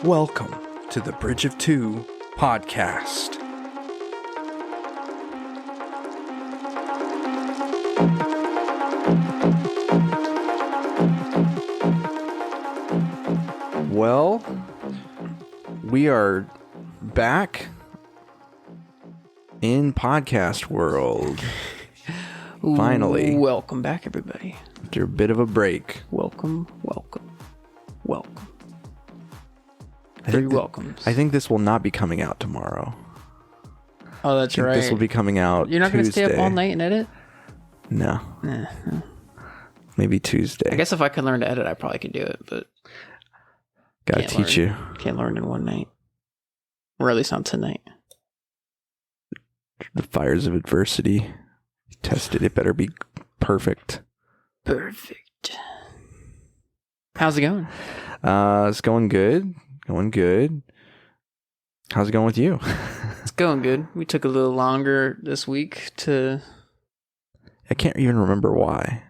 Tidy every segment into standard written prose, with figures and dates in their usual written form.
Welcome to the Bridge of Two podcast. Well, we are back in podcast world. Finally. Welcome back, everybody. After a bit of a break. Welcome. Three welcomes. I think this will not be coming out tomorrow. Oh, that's right. This will be coming out You're not going to Tuesday. stay up all night and edit? No. Maybe Tuesday. I guess if I could learn to edit, I probably could do it, but... Gotta teach you. Can't learn in one night. Or at least not tonight. The fires of adversity. Tested. It better be perfect. Perfect. How's it going? It's going good. Going good. How's it going with you? It's going good. We took a little longer this week to... I can't even remember why.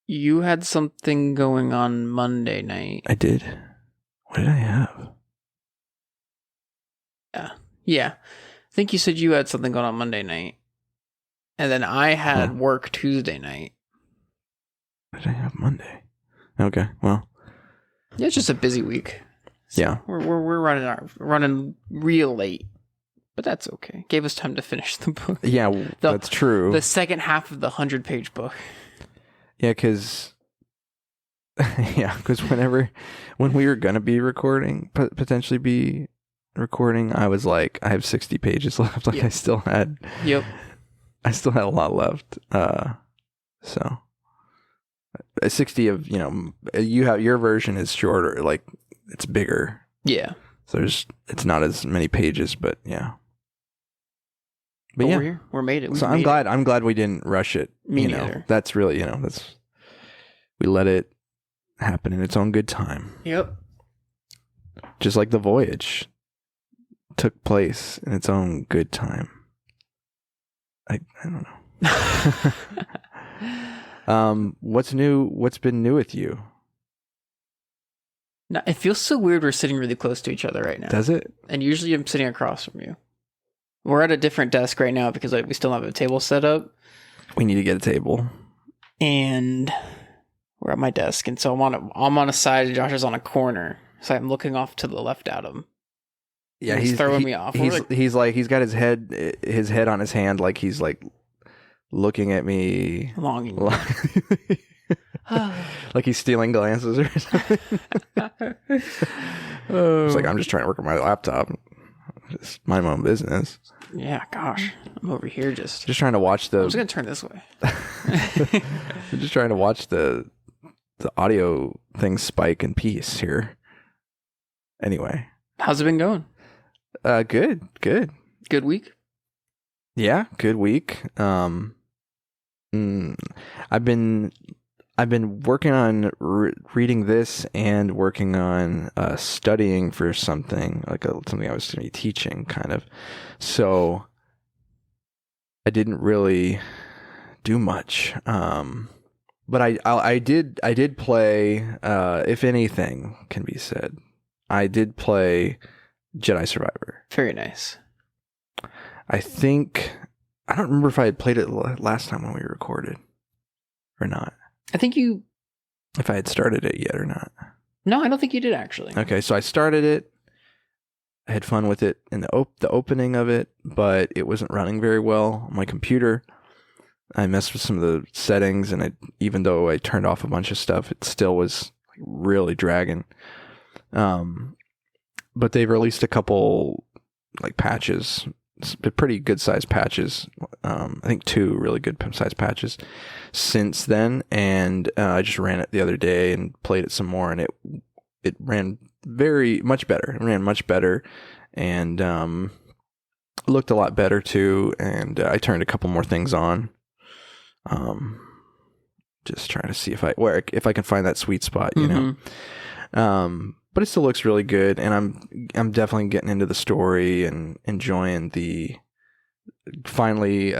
You had something going on Monday night. I did. What did I have? Yeah. I think you said you had something going on Monday night. And then I had work Tuesday night. What did I have Monday? Okay, well. Yeah, it's just a busy week. So yeah. We're running real late. But that's okay. Gave us time to finish the book. Yeah, that's true. The second half of the 100-page book. Yeah, because when we were going to be recording, potentially be recording, I was like, I have 60 pages left. Like, yep. I still had a lot left. So 60 of, you have, your version is shorter, like it's bigger. Yeah. So it's not as many pages, but yeah. But yeah, we're made it. So I'm glad we didn't rush it. Me neither. That's really, we let it happen in its own good time. Yep. Just like the Voyage took place in its own good time. I don't know. What's new? What's been new with you? Now, it feels so weird we're sitting really close to each other right now. Does it? And usually I'm sitting across from you. We're at a different desk right now because we still have a table set up. We need to get a table. And we're at my desk. And so I'm on a side and Josh is on a corner. So I'm looking off to the left at him. Yeah, he's throwing me off. He's got his head on his hand, like he's like looking at me. Longing. Like he's stealing glances or something. It's like, I'm just trying to work on my laptop. Just mind my own business. Yeah, gosh. I'm over here just trying to watch the... I'm just going to turn this way. I'm just trying to watch the audio thing spike in peace here. Anyway. How's it been going? Good. Good week? Yeah, good week. I've been working on reading this and working on studying for something, like something I was going to be teaching, kind of. So I didn't really do much. But I did play, if anything can be said, I did play Jedi Survivor. Very nice. I don't remember if I had played it last time when we recorded or not. I think if I had started it yet or not. No, I don't think you did, actually. Okay, so I started it. I had fun with it in the opening of it, but it wasn't running very well on my computer. I messed with some of the settings, and even though I turned off a bunch of stuff, it still was really dragging. But they've released a couple patches, pretty good sized patches. I think 2 really good sized patches since then, and I just ran it the other day and played it some more, and it ran much better. It ran much better, and looked a lot better too. And I turned a couple more things on. Just trying to see if I can find that sweet spot, But it still looks really good, and I'm definitely getting into the story and enjoying the. Finally,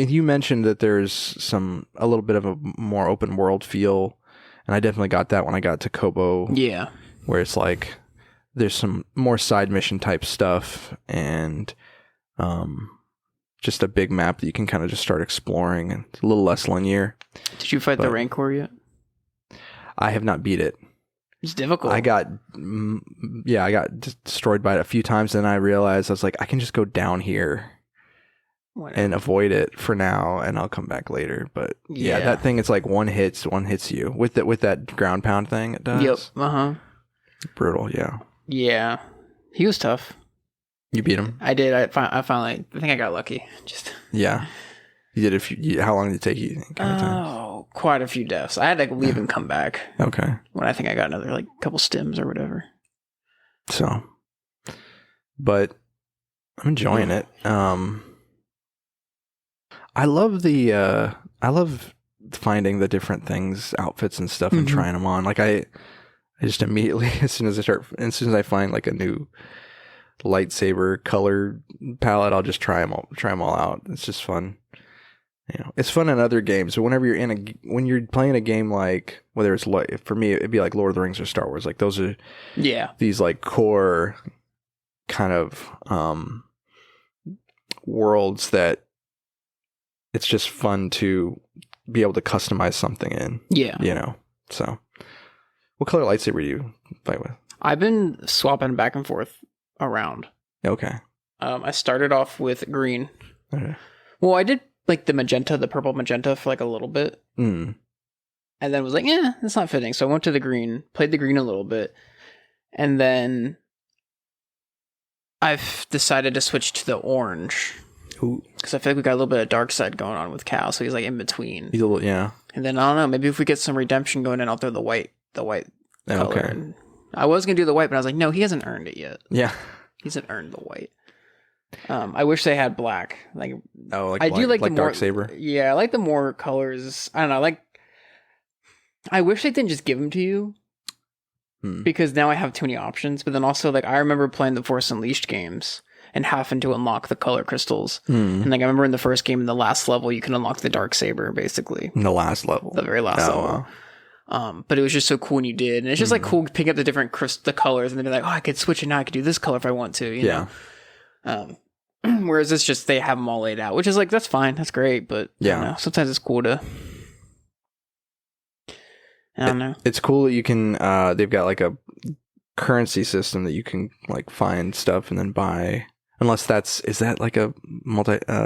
you mentioned that there's a little bit of a more open world feel, and I definitely got that when I got to Kobo. Yeah, where it's like there's some more side mission type stuff, and just a big map that you can kind of just start exploring, and it's a little less linear. Did you fight the Rancor yet? I have not beat it. It's difficult. I got destroyed by it a few times, and I realized I was like, I can just go down here and avoid it for now, and I'll come back later. But yeah, that thing, it's like one hits you with that ground pound thing. It does. Yep. Brutal. Yeah. Yeah, he was tough. You beat him? I did. I finally. I think I got lucky. Yeah. You did a few. How long did it take you? Quite a few deaths. I had to leave and come back. Okay. When I think I got another like couple stims or whatever. So, but I'm enjoying it. I love finding the different things, outfits and stuff, and trying them on. Like I just immediately, as soon as I find like a new lightsaber color palette, I'll just try them all out. It's just fun. It's fun in other games. So whenever when you're playing a game, like whether it's like, for me, it'd be like Lord of the Rings or Star Wars. Like those are these like core kind of worlds that it's just fun to be able to customize something in. Yeah. So what color lightsaber do you fight with? I've been swapping back and forth around. Okay. I started off with green. Okay. Well, I did like the purple magenta for like a little bit. And then was like, that's not fitting. So I went to the green, played the green a little bit. And then I've decided to switch to the orange. Because I feel like we got a little bit of dark side going on with Cal. So he's like in between. He's a little, yeah. And then I don't know, maybe if we get some redemption going in, I'll throw the white color. Okay. I was going to do the white, but I was like, no, he hasn't earned it yet. Yeah. He hasn't earned the white. I wish they had black. Like, I do like the more dark saber. Yeah, I like the more colors. I don't know. I wish they didn't just give them to you, because now I have too many options. But then also, like, I remember playing the Force Unleashed games and having to unlock the color crystals. And like, I remember in the first game, in the last level, you can unlock the dark saber, basically. In the last level, the very last level. Wow. But it was just so cool when you did, and it's just like cool picking up the different the colors, and then be like, oh, I could switch it now. I could do this color if I want to. You know? Whereas it's just they have them all laid out, which is like, that's fine, that's great, but I don't know, sometimes it's cool to. I don't know. It's cool that you can. They've got like a currency system that you can like find stuff and then buy. Unless is that like a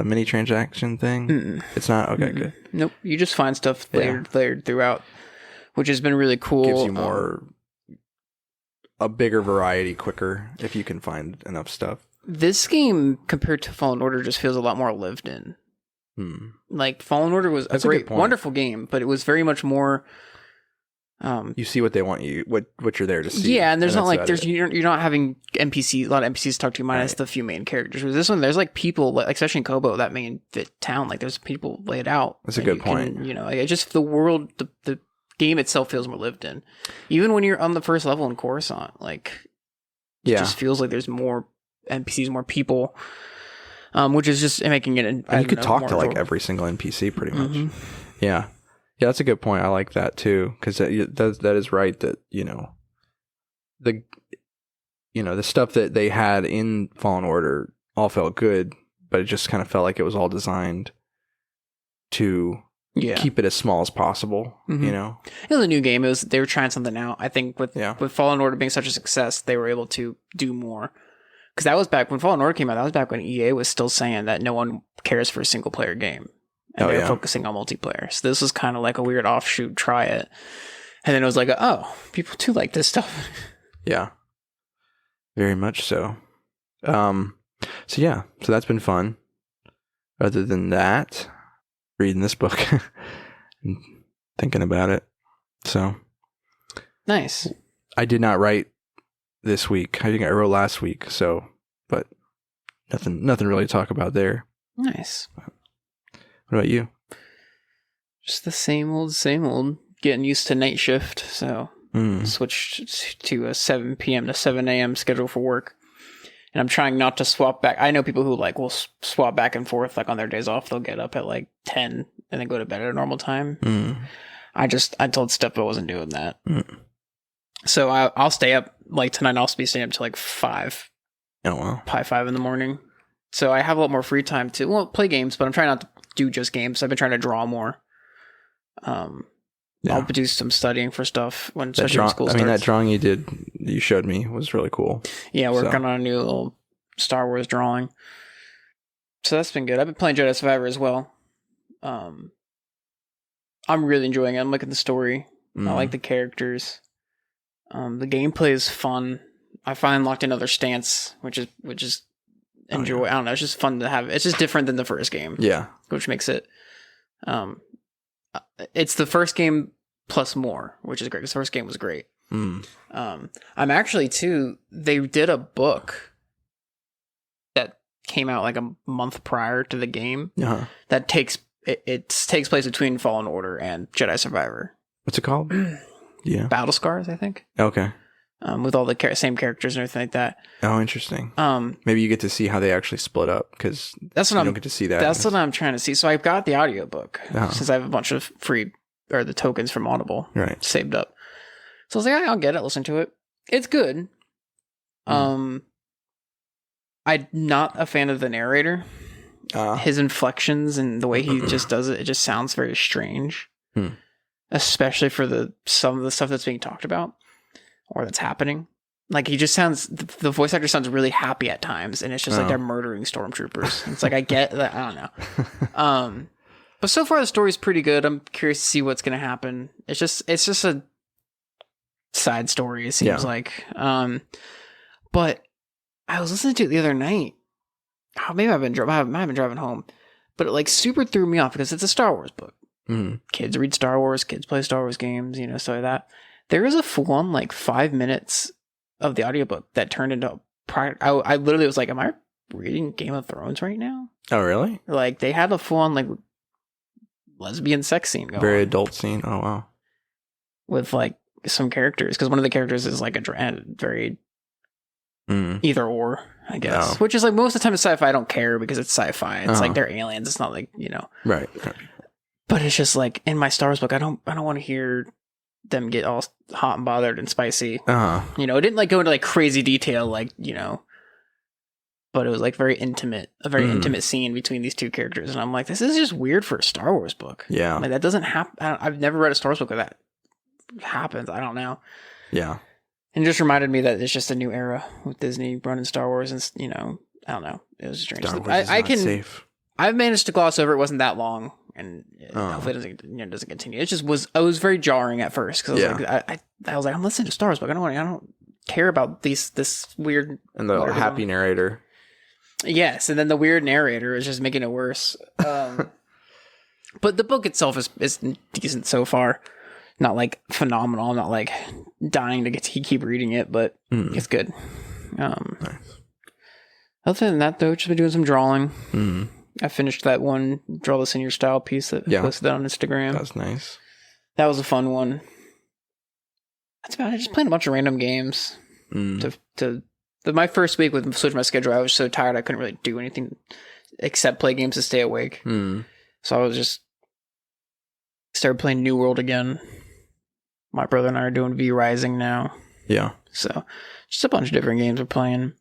mini transaction thing? Mm-mm. It's not. Okay, good. Nope. You just find stuff layered throughout, which has been really cool. Gives you a bigger variety quicker if you can find enough stuff. This game, compared to Fallen Order, just feels a lot more lived in. Like, Fallen Order was a great, wonderful game, but it was very much more. You see what they want you, what you're there to see. Yeah, and there's not like you're not having NPCs, a lot of NPCs talk to you minus the few main characters. With this one, there's like people, like, especially in Kobo, that main town, like there's people laid out. That's a good point. Like, just the world, the game itself feels more lived in. Even when you're on the first level in Coruscant, like, it just feels like there's more NPCs, more people, which is just making it. And you could talk to like every single NPC pretty much. Yeah, that's a good point. I like that too, because that is right. That the stuff that they had in Fallen Order all felt good, but it just kind of felt like it was all designed to keep it as small as possible. It was a new game. They were trying something out. I think with Fallen Order being such a success, they were able to do more. Because that was back when Fallen Order came out. That was back when EA was still saying that no one cares for a single player game, and they were focusing on multiplayer. So this was kind of like a weird offshoot. Try it, and then it was like, oh, people do like this stuff. Yeah, very much so. So that's been fun. Other than that, reading this book and thinking about it. So nice. I did not write this week. I think I wrote last week, but nothing really to talk about there. Nice. What about you? Just the same old. Getting used to night shift, so switched to a 7 p.m. to 7 a.m. schedule for work. And I'm trying not to swap back. I know people who like will swap back and forth, like on their days off, they'll get up at like 10 and then go to bed at a normal time. I told Steph I wasn't doing that. So I'll stay up like tonight. I'll be staying up till like 5. Oh wow. Probably 5 in the morning. So I have a lot more free time to play games, but I'm trying not to do just games. I've been trying to draw more. I'll do some studying for stuff when especially when school starts. that drawing you showed me was really cool. Yeah, working on a new little Star Wars drawing. So that's been good. I've been playing Jedi Survivor as well. I'm really enjoying it. I'm liking the story. I like the characters. The gameplay is fun. I finally unlocked another stance, which is enjoy. I don't know. It's just fun to have. It's just different than the first game. Yeah, which makes it. It's the first game plus more, which is great. Because the first game was great. I'm actually too. They did a book that came out like a month prior to the game. That takes place between Fallen Order and Jedi Survivor. What's it called? Yeah, Battle Scars, I think. Okay. With all the same characters and everything like that. Oh, interesting. Maybe you get to see how they actually split up because you don't get to see that. That's what I'm trying to see. So I've got the audiobook since I have a bunch of free or the tokens from Audible saved up. So I was like, I'll get it, listen to it. It's good. I'm not a fan of the narrator. His inflections and the way he just does it just sounds very strange. Especially for some of the stuff that's being talked about or that's happening. Like he just sounds, the voice actor sounds really happy at times, and it's just like they're murdering stormtroopers. It's like I get that. I don't know. But so far the story's pretty good. I'm curious to see what's going to happen. It's just a side story. It seems like. But I was listening to it the other night. Maybe I might have been driving home, but it like super threw me off because it's a Star Wars book. Kids read Star Wars, kids play Star Wars games, stuff like that. There is a full-on like 5 minutes of the audiobook that turned into I literally was like, am I reading Game of Thrones right now? Oh, really? Like they had a full-on like lesbian sex scene going. Very adult scene. Oh, wow. With like some characters, because one of the characters is like a very either or, I guess. Which is like most of the time in sci-fi I don't care because it's sci-fi. It's like they're aliens. It's not like, Right. But it's just like in my Star Wars book, I don't want to hear them get all hot and bothered and spicy. It didn't like go into like crazy detail, like but it was like a very intimate scene between these two characters, and I'm like, this is just weird for a Star Wars book. Yeah, like that doesn't happen. I've never read a Star Wars book where that happens. I don't know. Yeah, and it just reminded me that it's just a new era with Disney running Star Wars, and I don't know. It was strange. Safe. I've managed to gloss over. It wasn't that long. And hopefully it doesn't continue. It was very jarring at first because I was like, I'm listening to Star Wars, but I don't care about this weird and the happy narrator. Yes, and then the weird narrator is just making it worse. But the book itself is decent so far. Not like phenomenal. I'm not like dying to keep reading it, but it's good. Nice. Other than that, though, just been doing some drawing. I finished that one Draw This in Your Style piece that posted on Instagram. That was nice. That was a fun one. That's about it. Just playing a bunch of random games. My first week with switching my schedule, I was so tired I couldn't really do anything except play games to stay awake. So I was just started playing New World again. My brother and I are doing V Rising now. Yeah. So just a bunch of different games we're playing.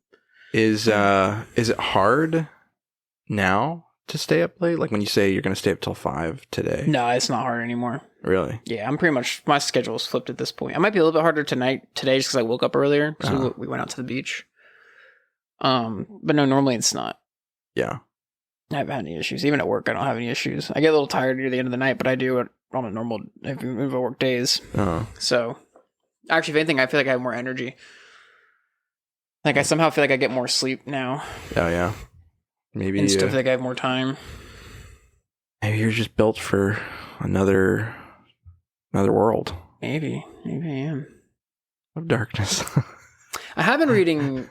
Is it hard now to stay up late? Like when you say you're going to stay up till 5 today? No, it's not hard anymore. Really? Yeah, I'm pretty much, my schedule is flipped at this point. I might be a little bit harder today just because I woke up earlier. So we went out to the beach. But no, normally it's not. Yeah. I haven't had any issues. Even at work, I don't have any issues. I get a little tired near the end of the night, but I do it on a normal, if I work days. So actually, if anything, I feel like I have more energy. Like I somehow feel like I get more sleep now. Oh, yeah. Maybe and stuff like I have more time. Maybe you're just built for another world. Maybe I am. Of darkness. I have been reading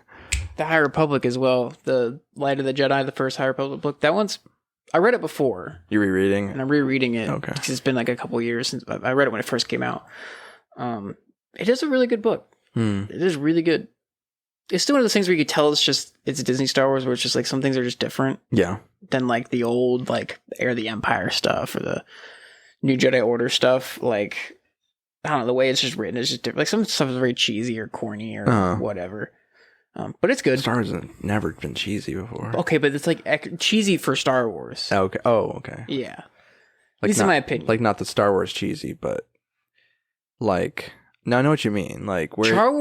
The High Republic as well. The Light of the Jedi, the first High Republic book. That one's, I read it before. You rereading? And I'm rereading it. Okay. Because it's been like a couple years since I read it when it first came out. It is a really good book. It is really good. It's still one of those things where you could tell it's Disney Star Wars, where it's just like some things are just different. Yeah. Than like the old, like Heir of the Empire stuff or the New Jedi Order stuff. Like, I don't know, the way it's just written is just different. Like some stuff is very cheesy or corny or whatever. But it's good. Star Wars has never been cheesy before. Okay, but it's like cheesy for Star Wars. Okay. Oh, okay. Yeah. Like At least in my opinion. Like not the Star Wars cheesy, but like no, I know what you mean. Like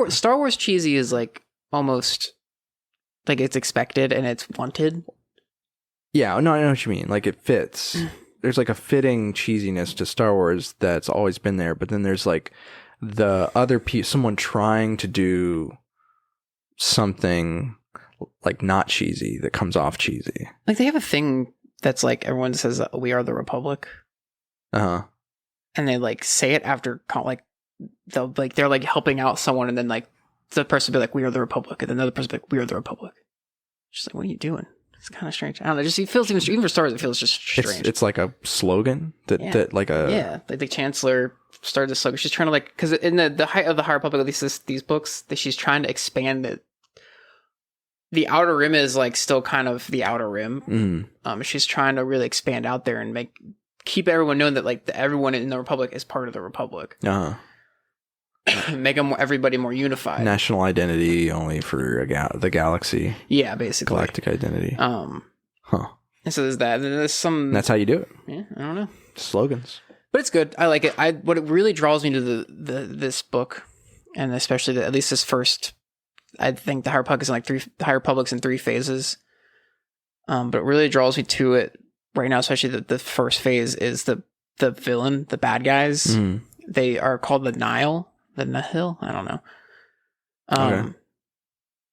Star Wars cheesy is like almost like it's expected and it's wanted. Yeah, no, I know what you mean. Like it fits. There's like a fitting cheesiness to Star Wars that's always been there, but then there's like the other piece, someone trying to do something like not cheesy that comes off cheesy. Like they have a thing that's like everyone says we are the Republic. Uh-huh. And they like say it after like they're like helping out someone, and then like the person will be like, we are the Republic, and then the other person will be like, we are the Republic. Just like, what are you doing? It's kind of strange. I don't know. It feels even for Star Wars, it feels just strange. It's like a slogan that like a like the Chancellor started the slogan. She's trying to like, because in the height of the High Republic, at least these books, that she's trying to expand it. The Outer Rim is like still kind of the Outer Rim. She's trying to really expand out there and keep everyone knowing that like everyone in the Republic is part of the Republic. Make everybody more unified. National identity only for the galaxy. Yeah, basically. Galactic identity. And so there's that. And there's some. That's how you do it. Yeah, I don't know. Slogans. But it's good. I like it. What it really draws me to this book, and especially at least this first. I think the High Republic is in the High Republic's in 3 phases. But it really draws me to it right now, especially the first phase is the villain, the bad guys. They are called the Nihil. The Nihil? I don't know. Okay.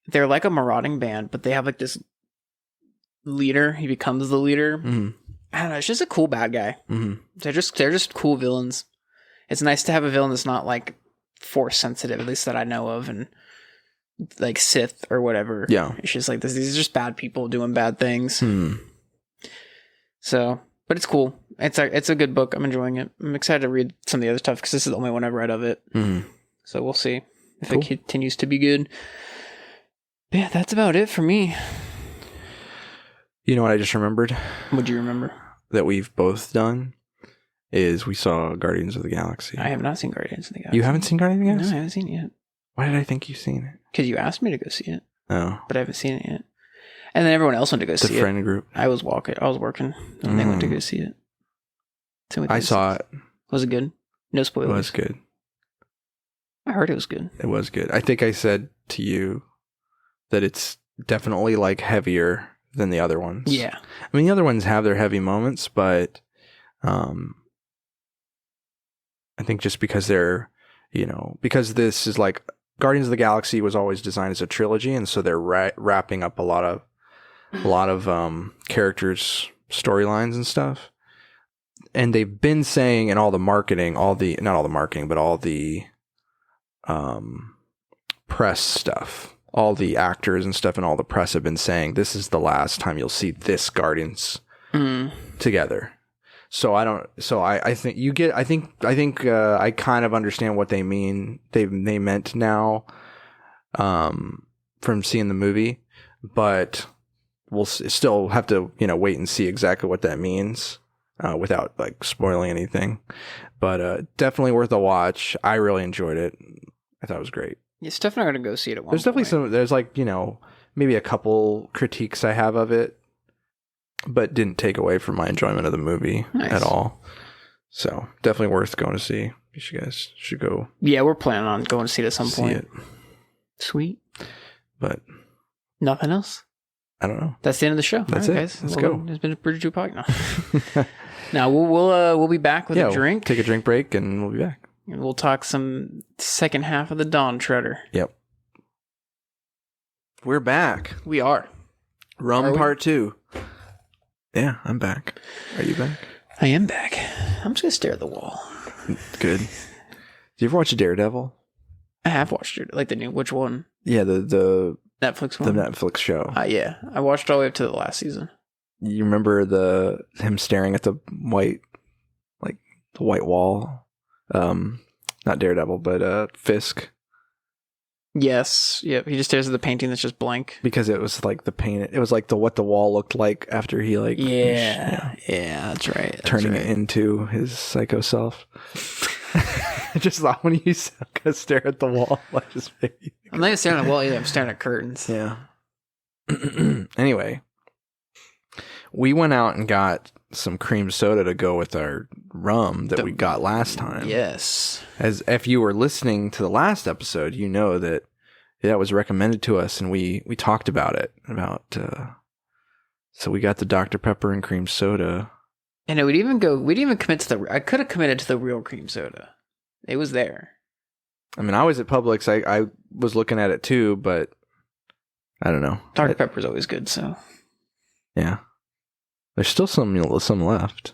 They're like a marauding band, but they have like this leader. He becomes the leader. I don't know. It's just a cool bad guy. They're just cool villains. It's nice to have a villain that's not like force sensitive, at least that I know of, and like Sith or whatever. Yeah. It's just like this. These are just bad people doing bad things. So, but it's cool. It's a good book. I'm enjoying it. I'm excited to read some of the other stuff because this is the only one I've read of it. So we'll see if it continues to be good. But yeah, that's about it for me. You know what I just remembered? What'd you remember? That we've both done is we saw Guardians of the Galaxy. I have not seen Guardians of the Galaxy. You haven't seen Guardians of the Galaxy? No, I haven't seen it yet. Why did I think you've seen it? Because you asked me to go see it. Oh. But I haven't seen it yet. And then everyone else went to go see it. The friend group. I was working, and they went to go see it. So I saw it. Was it good? No spoilers. It was good. I heard it was good. It was good. I think I said to you that it's definitely like heavier than the other ones. Yeah. I mean, the other ones have their heavy moments, but I think just because they're, because this is like Guardians of the Galaxy was always designed as a trilogy, and so they're wrapping up a lot of characters' storylines and stuff. And they've been saying in all the marketing, not all the marketing, but all the press stuff, all the actors and stuff and all the press have been saying this is the last time you'll see this Guardians together. So I think I kind of understand what they mean. They meant now from seeing the movie, but we'll still have to wait and see exactly what that means without like spoiling anything. But definitely worth a watch. I really enjoyed it. I thought it was great. Yeah, Steph and I are gonna go see it at one There's definitely there's like maybe a couple critiques I have of it, but didn't take away from my enjoyment of the movie at all. So definitely worth going to see. You guys should go. Yeah, we're planning on going to see it at some point. Sweet. But nothing else? I don't know. That's the end of the show. That's it. Guys. Let's go. It's been a pretty two podcast. Now we'll be back with a drink. We'll take a drink break and we'll be back. And we'll talk some second half of the Dawntreader. Yep. We're back. We are. Rum part 2. Yeah, I'm back. Are you back? I am back. I'm just going to stare at the wall. Good. Did you ever watch Daredevil? I have watched it. Like the new, which one? Yeah, the Netflix one? The Netflix show. Yeah. I watched all the way up to the last season. You remember him staring at the white wall? Not Daredevil, but Fisk. Yes. Yep. He just stares at the painting that's just blank. Because it was like the paint. It was like what the wall looked like after he Yeah, that's right. Turning it into his psycho self. I just thought when you stare at the wall, I just maybe. I'm not even staring at the wall either. I'm staring at curtains. Yeah. Anyway, we went out and got some cream soda to go with our rum that we got last time. Yes. As if you were listening to the last episode, you know that was recommended to us, and we talked about it. So we got the Dr. Pepper and cream soda. And we'd even commit to I could have committed to the real cream soda. It was there. I mean, I was at Publix. I was looking at it too, but I don't know. Dr. Pepper's always good, so. Yeah. There's still some left.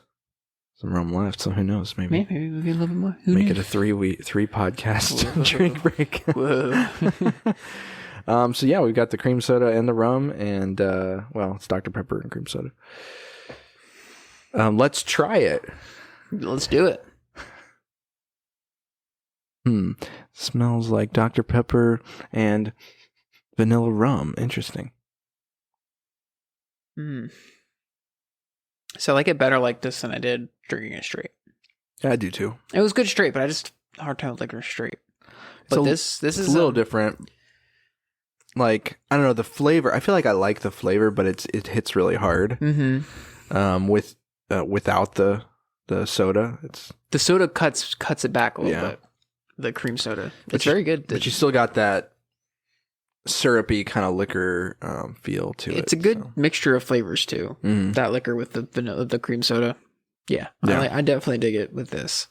Some rum left, so who knows? Maybe we'll get a little bit more. Make it a 3 podcast drink break. Whoa. So yeah, we've got the cream soda and the rum, and it's Dr. Pepper and cream soda. Let's try it. Let's do it. Smells like Dr. Pepper and vanilla rum. Interesting. So I like it better like this than I did drinking it straight. Yeah, I do too. It was good straight, but I just hard time with liquor straight. But this is a little different. Like, I don't know, the flavor. I feel like I like the flavor, but it hits really hard. Mm-hmm. Without the soda, the soda cuts it back a little bit. The cream soda, it's very good. But you still got that syrupy kind of liquor feel to it. It's a good mixture of flavors too. Mm. That liquor with the vanilla, the cream soda. Yeah. I definitely dig it with this.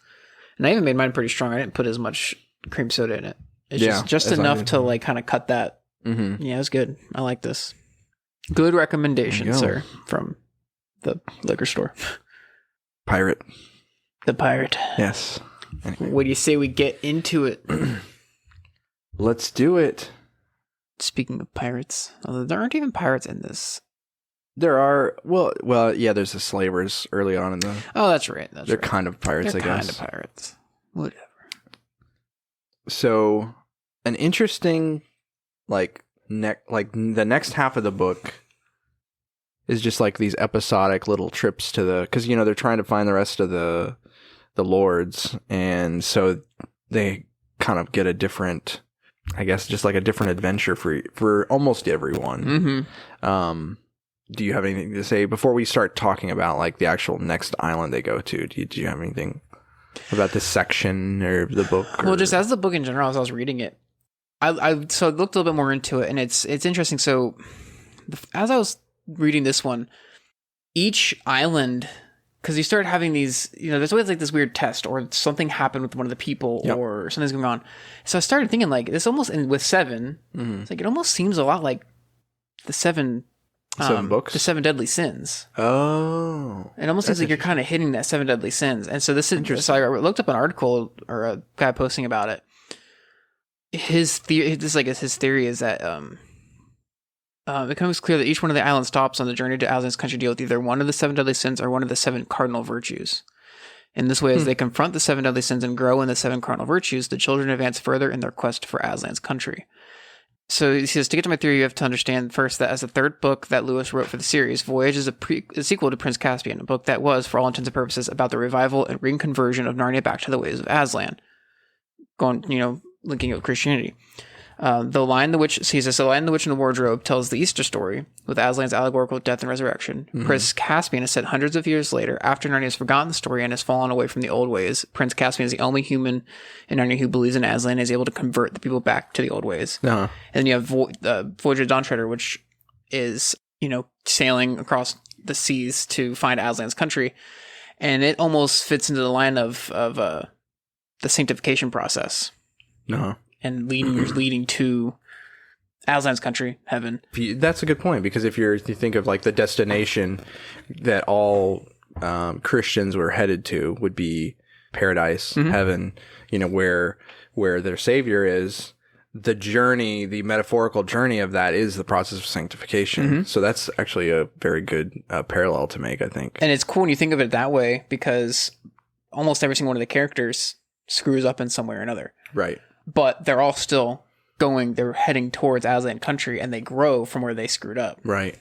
And I even made mine pretty strong. I didn't put as much cream soda in it. It's just enough to like kind of cut that. Mm-hmm. Yeah, it was good. I like this. Good recommendation, sir, from the liquor store. Pirate. The pirate. Yes. Anyway. What do you say we get into it? Let's do it. Speaking of pirates, there aren't even pirates in this. There are, well, yeah, there's the slavers early on in the... Oh, that's right. They're kind of pirates, I guess. Kind of pirates. Whatever. So, an interesting, the next half of the book is just like these episodic little trips to because, they're trying to find the rest of the lords, and so they kind of get a different, I guess, just like a different adventure for almost everyone. Mm-hmm. Do you have anything to say before we start talking about like the actual next island they go to? Do you have anything about this section or the book? Well, just as the book in general, as I was reading it, I looked a little bit more into it, and it's interesting. So as I was reading this one, each island, because you start having these, there's always like this weird test or something happened with one of the people or something's going on. So I started thinking like this almost, and with 7, it's like it almost seems a lot like the 7 books, the 7 deadly sins. Oh, it almost seems like you're kind of hitting that 7 deadly sins. And so this is, so I looked up an article or a guy posting about it. His theory is that it becomes clear that each one of the island stops on the journey to Aslan's country deal with either one of the 7 deadly sins or one of the 7 cardinal virtues. In this way, as they confront the 7 deadly sins and grow in the 7 cardinal virtues, the children advance further in their quest for Aslan's country. So he says, to get to my theory, you have to understand first that as the third book that Lewis wrote for the series, Voyage is a sequel to Prince Caspian, a book that was, for all intents and purposes, about the revival and reconversion of Narnia back to the ways of Aslan. Linking it with Christianity. The Lion, the Witch, The Lion, the Witch, and the Wardrobe tells the Easter story with Aslan's allegorical death and resurrection. Mm-hmm. Prince Caspian is set hundreds of years later, after Narnia has forgotten the story and has fallen away from the old ways. Prince Caspian is the only human in Narnia who believes in Aslan and is able to convert the people back to the old ways. Uh-huh. And then you have Voyage of Dawntreader, which is, sailing across the seas to find Aslan's country. And it almost fits into the line of the sanctification process. Uh-huh. And leading to Aslan's country, heaven. That's a good point, because if you think of like the destination that all Christians were headed to would be paradise, heaven, where their savior is. The journey, the metaphorical journey of that is the process of sanctification. Mm-hmm. So that's actually a very good parallel to make, I think. And it's cool when you think of it that way, because almost every single one of the characters screws up in some way or another. Right. But they're all still they're heading towards Aslan country, and they grow from where they screwed up. Right.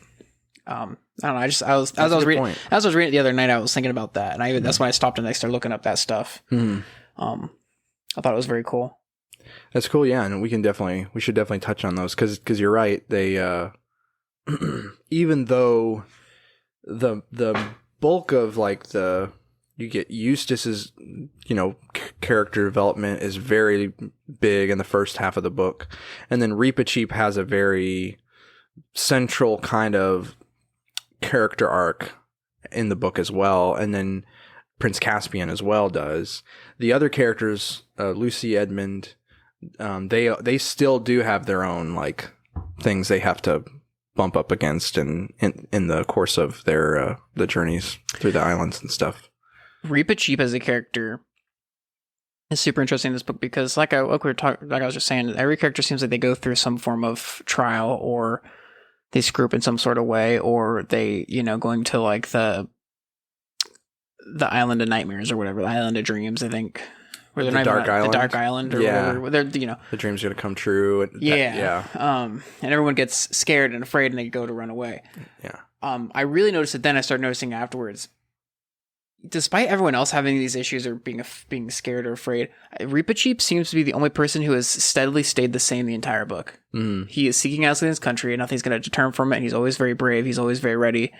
I don't know. As I was reading it the other night, I was thinking about that. And that's when I stopped and I started looking up that stuff. Mm-hmm. I thought it was very cool. That's cool, yeah, and we should definitely touch on those because you're right. They even though the bulk of like you get Eustace's character development is very big in the first half of the book, and then Reepicheep has a very central kind of character arc in the book as well, and then Prince Caspian as well does. The other characters, Lucy, Edmund, they still do have their own like things they have to bump up against in the course of their the journeys through the islands and stuff. Reepicheep as a character is super interesting in this book because like I was just saying, every character seems like they go through some form of trial, or they screw up in some sort of way, or they going to like the Island of Nightmares or whatever, the Island of Dreams, I think. Where they're the Dark Island. The Dark Island or whatever. Where they're, the dream's going to come true. And and everyone gets scared and afraid and they go to run away. Yeah. I really noticed it then. I started noticing afterwards. Despite everyone else having these issues or being scared or afraid, Reepicheep seems to be the only person who has steadily stayed the same the entire book. He is seeking Aslan's country and nothing's going to deter him from it. And he's always very brave. He's always very ready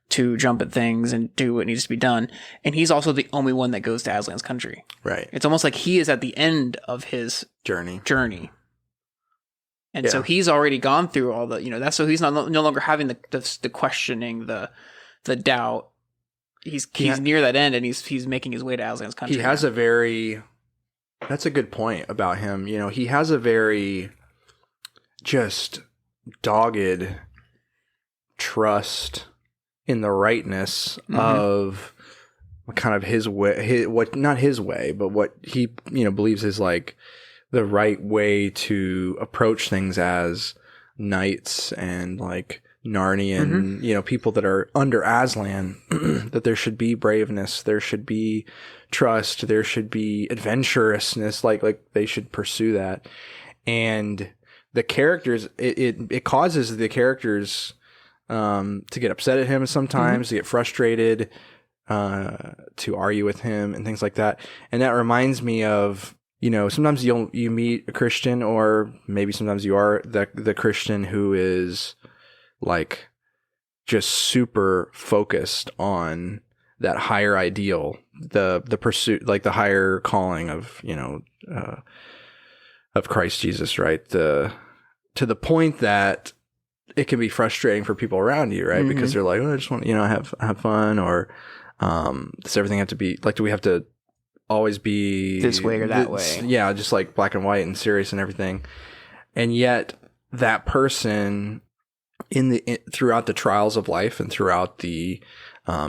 to jump at things and do what needs to be done. And he's also the only one that goes to Aslan's country. Right. It's almost like he is at the end of his journey. And so he's already gone through all the, that's so he's no longer having the questioning, the doubt. He's near that end and he's making his way to Aslan's country. He has that's a good point about him. He has a very just dogged trust in the rightness of kind of his way, not his way, but what he, believes is like the right way to approach things as knights and like Narnian, people that are under Aslan, that there should be braveness, there should be trust, there should be adventurousness, like they should pursue that. And the characters, it causes the characters to get upset at him sometimes, to get frustrated, to argue with him and things like that. And that reminds me of, sometimes you meet a Christian, or maybe sometimes you are the Christian who is like just super focused on that higher ideal, the pursuit, like the higher calling of, of Christ Jesus, right? To the point that it can be frustrating for people around you, right? Because they're like, I just want, have fun, or does everything have to be like, do we have to always be this way or that way? Yeah, just like black and white and serious and everything. And yet that person throughout the trials of life and throughout the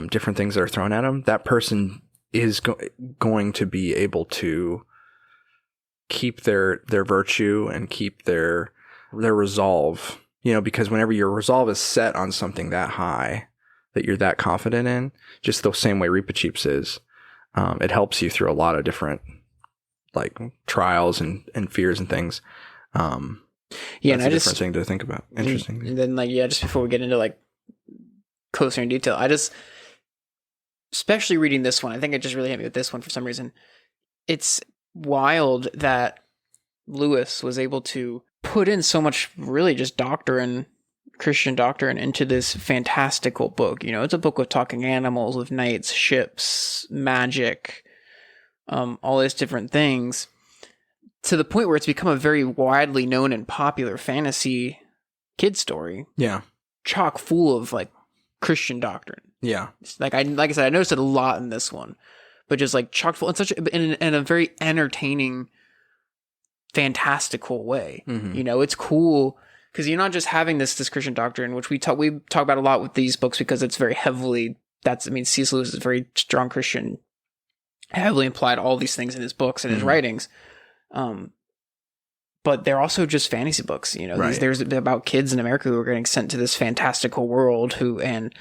different things that are thrown at them, that person is going to be able to keep their virtue and keep their resolve, because whenever your resolve is set on something that high that you're that confident in, just the same way Reepicheep's is, it helps you through a lot of different like trials and fears and things. That's a different thing to think about. Interesting. And then just before we get into like closer in detail, especially reading this one, I think it just really hit me with this one for some reason. It's wild that Lewis was able to put in so much really just Christian doctrine into this fantastical book. It's a book with talking animals, with knights, ships, magic, all these different things, to the point where it's become a very widely known and popular fantasy kid story. Yeah. Chock full of like Christian doctrine. Yeah. Like I said, I noticed it a lot in this one, but just like chock full in a very entertaining, fantastical way. It's cool because you're not just having this Christian doctrine, which we talk about a lot with these books because it's very heavily, C.S. Lewis is a very strong Christian, heavily implied all these things in his books and his writings. But they're also just fantasy books, right. There's about kids in America who are getting sent to this fantastical world and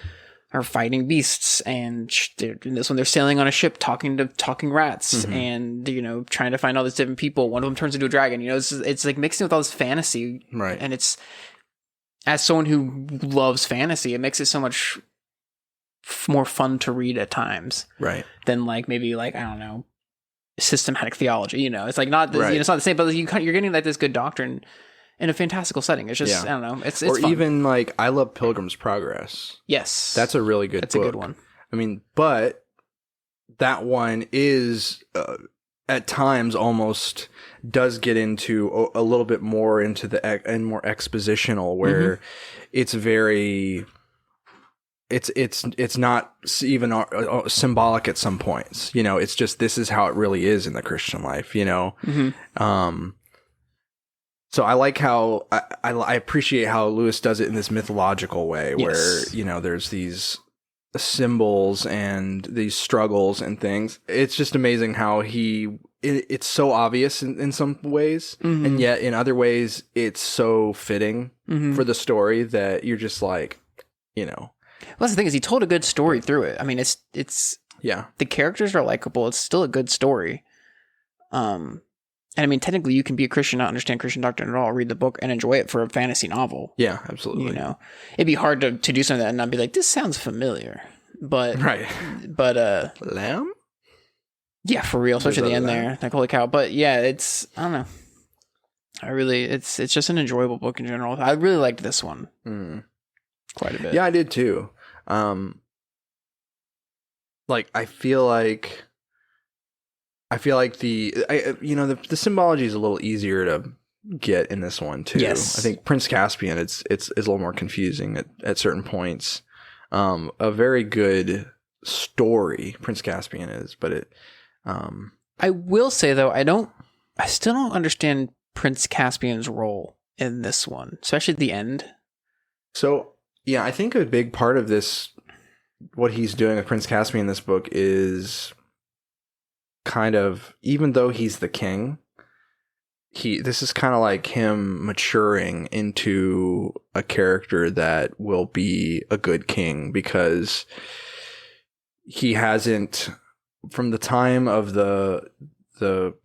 are fighting beasts, and in this one they're sailing on a ship talking to talking rats, and trying to find all these different people. One of them turns into a dragon. It's like mixing with all this fantasy, right? And it's, as someone who loves fantasy, it makes it so much more fun to read at times, right? Than like maybe like, I don't know, systematic theology. It's like not this, it's not the same, but you're getting like this good doctrine in a fantastical setting. It's just I don't know. It's or fun. Even like I love Pilgrim's Progress. Yes, that's a really good. That's book. A good one. I mean, but that one is at times almost does get into a little bit more into and more expositional, where it's very. It's not even symbolic at some points. It's just this is how it really is in the Christian life. So I like how I appreciate how Lewis does it in this mythological way, where there's these symbols and these struggles and things. It's just amazing how it's so obvious in some ways, and yet in other ways it's so fitting for the story that you're just like, Well, that's the thing, is he told a good story through it. I mean, it's the characters are likable. It's still a good story. And I mean, technically, you can be a Christian, not understand Christian doctrine at all, read the book, and enjoy it for a fantasy novel. Yeah, absolutely. It'd be hard to do something and not be like, this sounds familiar. But Lamb? Yeah, for real, especially at the end there. Like, holy cow. But yeah, I don't know. It's just an enjoyable book in general. I really liked this one quite a bit. Yeah, I did too. I feel like the symbology is a little easier to get in this one too. Yes. I think Prince Caspian it's a little more confusing at certain points. A very good story, Prince Caspian is, but I will say though, I still don't understand Prince Caspian's role in this one, especially at the end. So yeah, I think a big part of this, what he's doing with Prince Caspian in this book, is kind of, even though he's the king, this is kind of like him maturing into a character that will be a good king, because he hasn't, from the time of the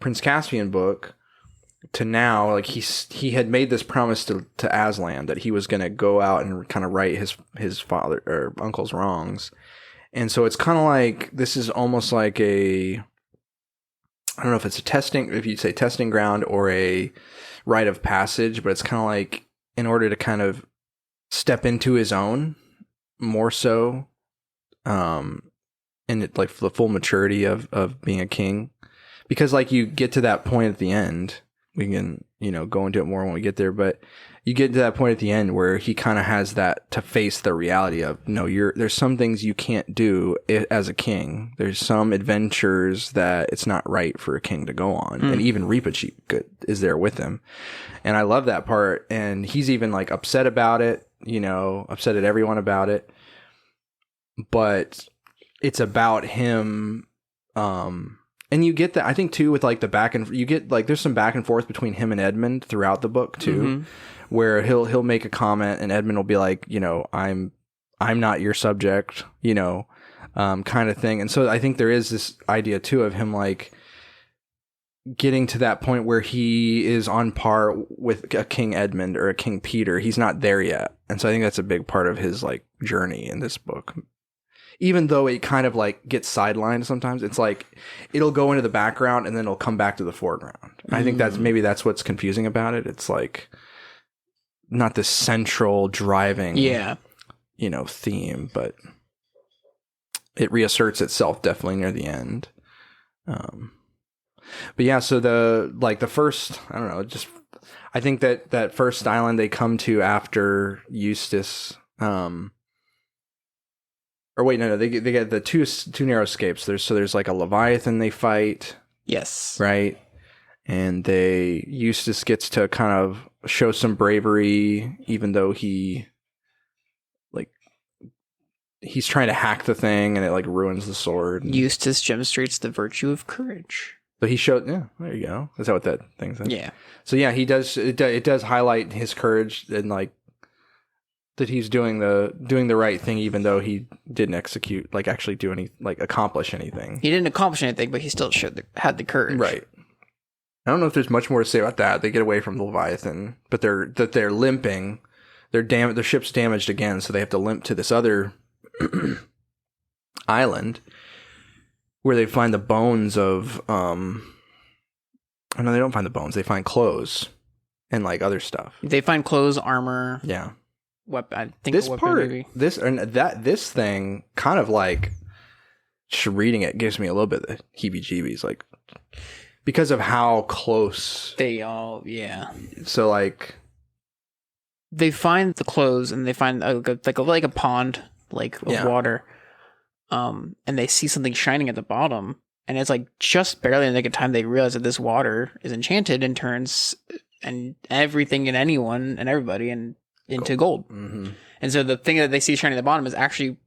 Prince Caspian book to now, like he had made this promise to Aslan that he was going to go out and kind of right his father or uncle's wrongs. And so it's kind of like, this is almost like I don't know if it's if you'd say testing ground or a rite of passage, but it's kind of like in order to kind of step into his own more so, and it, like, the full maturity of being a king, because like you get to that point at the end, we can, go into it more when we get there, but you get to that point at the end where he kind of has that to face the reality of, no, there's some things you can't do as a king. There's some adventures that it's not right for a king to go on. And even Reepicheep is there with him. And I love that part. And he's even like upset about it, upset at everyone about it. But it's about him, and you get that, I think, too, with like there's some back and forth between him and Edmund throughout the book too, where he'll make a comment and Edmund will be like, I'm not your subject, kind of thing. And so I think there is this idea too of him like getting to that point where he is on par with a King Edmund or a King Peter. He's not there yet. And so I think that's a big part of his like journey in this book. Even though it kind of like gets sidelined sometimes, it's like it'll go into the background and then it'll come back to the foreground. I think that's what's confusing about it. It's like not this central driving, theme, but it reasserts itself definitely near the end. But yeah, so the first, I don't know, I think that first island they come to after Eustace, or wait, no, they get the two narrow escapes. There's like a Leviathan they fight. Yes. Right. And Eustace gets to kind of show some bravery, even though he's trying to hack the thing and it like ruins the sword. Eustace demonstrates the virtue of courage. But he showed, yeah, there you go. Is that what that thing says? Yeah. So yeah, it does highlight his courage and like, that he's doing the right thing, even though he didn't accomplish anything. He didn't accomplish anything, but he still had the courage. Right. I don't know if there's much more to say about that. They get away from the Leviathan, but they're limping. Their ship's damaged again, so they have to limp to this other island, where they find the bones of oh no, they don't find the bones. They find clothes and like other stuff. They find clothes, armor. Yeah. I think This a weapon, part, maybe. this thing kind of like, just reading it gives me a little bit of the heebie-jeebies, like, because of how close they all, yeah. So like, they find the clothes and they find like a pond, like of water, and they see something shining at the bottom, and it's like just barely in the nick of time they realize that this water is enchanted and turns and everything and anyone and everybody into gold. Mm-hmm. And so the thing that they see shining at the bottom is actually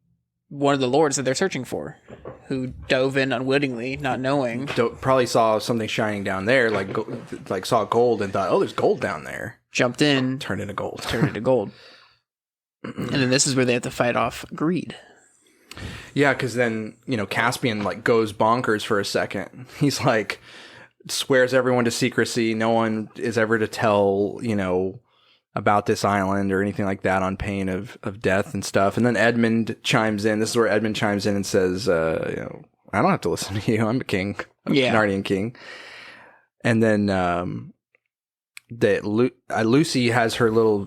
one of the lords that they're searching for, who dove in unwittingly, not knowing. Probably saw something shining down there, like saw gold and thought, oh, there's gold down there. Jumped in. Turned into gold. And then this is where they have to fight off greed. Yeah, because then, Caspian like goes bonkers for a second. He's like, swears everyone to secrecy. No one is ever to tell, about this island or anything like that on pain of death and stuff. And then Edmund chimes in. This is where Edmund chimes in and says, I don't have to listen to you. I'm a king. I'm a Narnian king. And then Lucy has her little,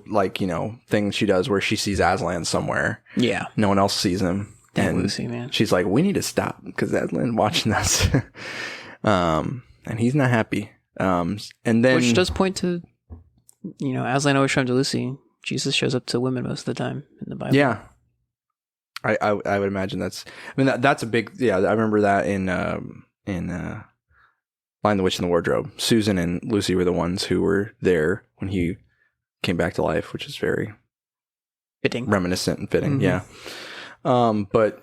thing she does where she sees Aslan somewhere. Yeah. No one else sees him. And Lucy, man. She's like, we need to stop because Aslan watching us. And he's not happy. And then... Which does point to... Aslan always showed to Lucy. Jesus shows up to women most of the time in the Bible. Yeah, I would imagine that's a big. Yeah, I remember that in Lion the Witch in the Wardrobe. Susan and Lucy were the ones who were there when he came back to life, which is very fitting, reminiscent and fitting. Mm-hmm. Yeah, but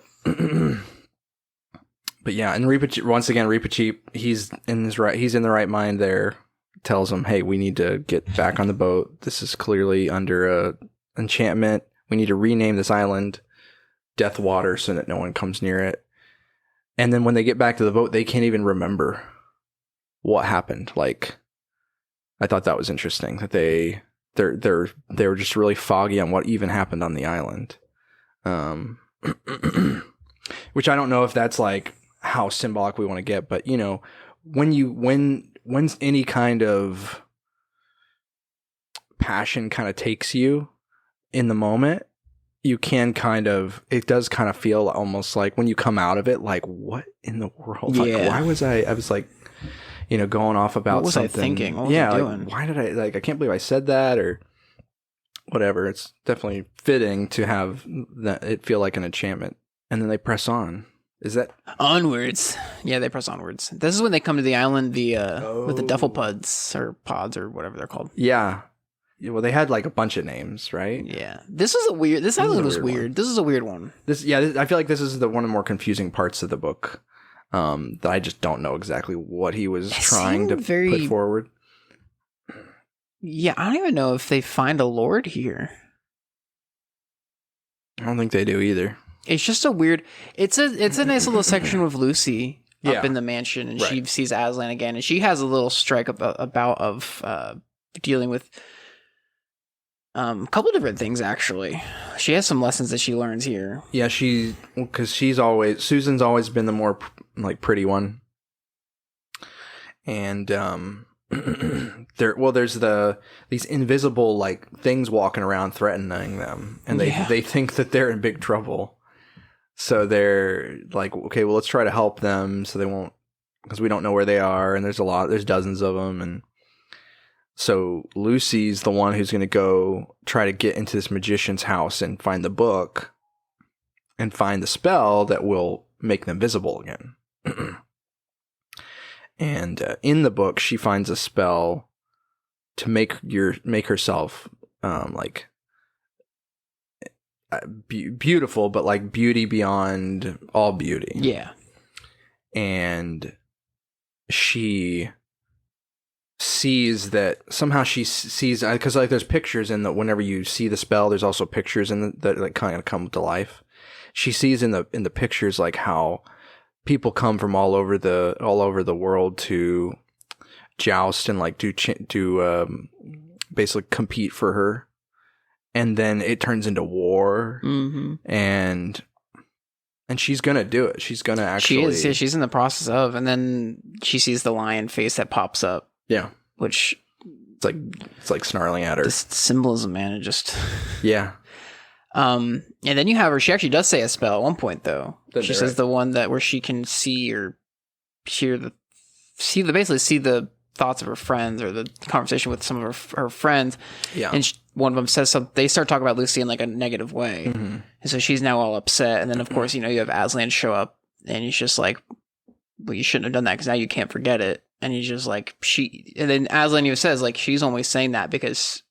yeah, and Reepicheep, once again, Reepicheep, he's in the right mind there. Tells him, hey, we need to get back on the boat. This is clearly under a enchantment. We need to rename this island Deathwater so that no one comes near it. And then when they get back to the boat, they can't even remember what happened. Like, I thought that was interesting that they were just really foggy on what even happened on the island. Which I don't know if that's like how symbolic we want to get, but when any kind of passion kind of takes you in the moment, you can it does kind of feel almost like when you come out of it, like, what in the world? Yeah. Like, why was I was like, going off about what was something. I thinking? What was I doing? Like, why did I can't believe I said that or whatever. It's definitely fitting to have that it feel like an enchantment. And then they press on. Is that onwards? Yeah, they press onwards. This is when they come to the island, with the duffel pods or whatever they're called. Yeah. Well, they had like a bunch of names, right? Yeah. This island was weird. This is a weird one. I feel like this is one of the more confusing parts of the book. That I just don't know exactly what he was trying to put forward. Yeah, I don't even know if they find a lord here. I don't think they do either. It's just a weird. It's a nice little section with Lucy up in the mansion, and she sees Aslan again, and she has a little strike of dealing with a couple different things. Actually, she has some lessons that she learns here. Yeah, because Susan's always been the more like pretty one, and there's these invisible like things walking around threatening them, and they think that they're in big trouble. So they're like, okay, well, let's try to help them so they won't, because we don't know where they are. And there's dozens of them. And so Lucy's the one who's going to go try to get into this magician's house and find the book and find the spell that will make them visible again. And in the book, she finds a spell to make herself beautiful, but like beauty beyond all beauty. Yeah. And she sees that somehow she sees, because like there's pictures in whenever you see the spell, there's also pictures that like kind of come to life. She sees in the pictures like how people come from all over the world to joust and like do basically compete for her. And then it turns into war, and And she's gonna do it. She's gonna actually. She is. Yeah, she's in the process of, and then she sees the lion face that pops up. Yeah, which it's like snarling at her. The symbolism, man, it just. Yeah. And then you have her. She actually does say a spell at one point, though. She says right? The one that where she can see or hear basically see the thoughts of her friends or the conversation with some of her friends. Yeah. And one of them says something. They start talking about Lucy in like a negative way, and so she's now all upset. And then of course you have Aslan show up, and he's just like, "Well, you shouldn't have done that because now you can't forget it." And he's just like, and then Aslan even says like she's only saying that because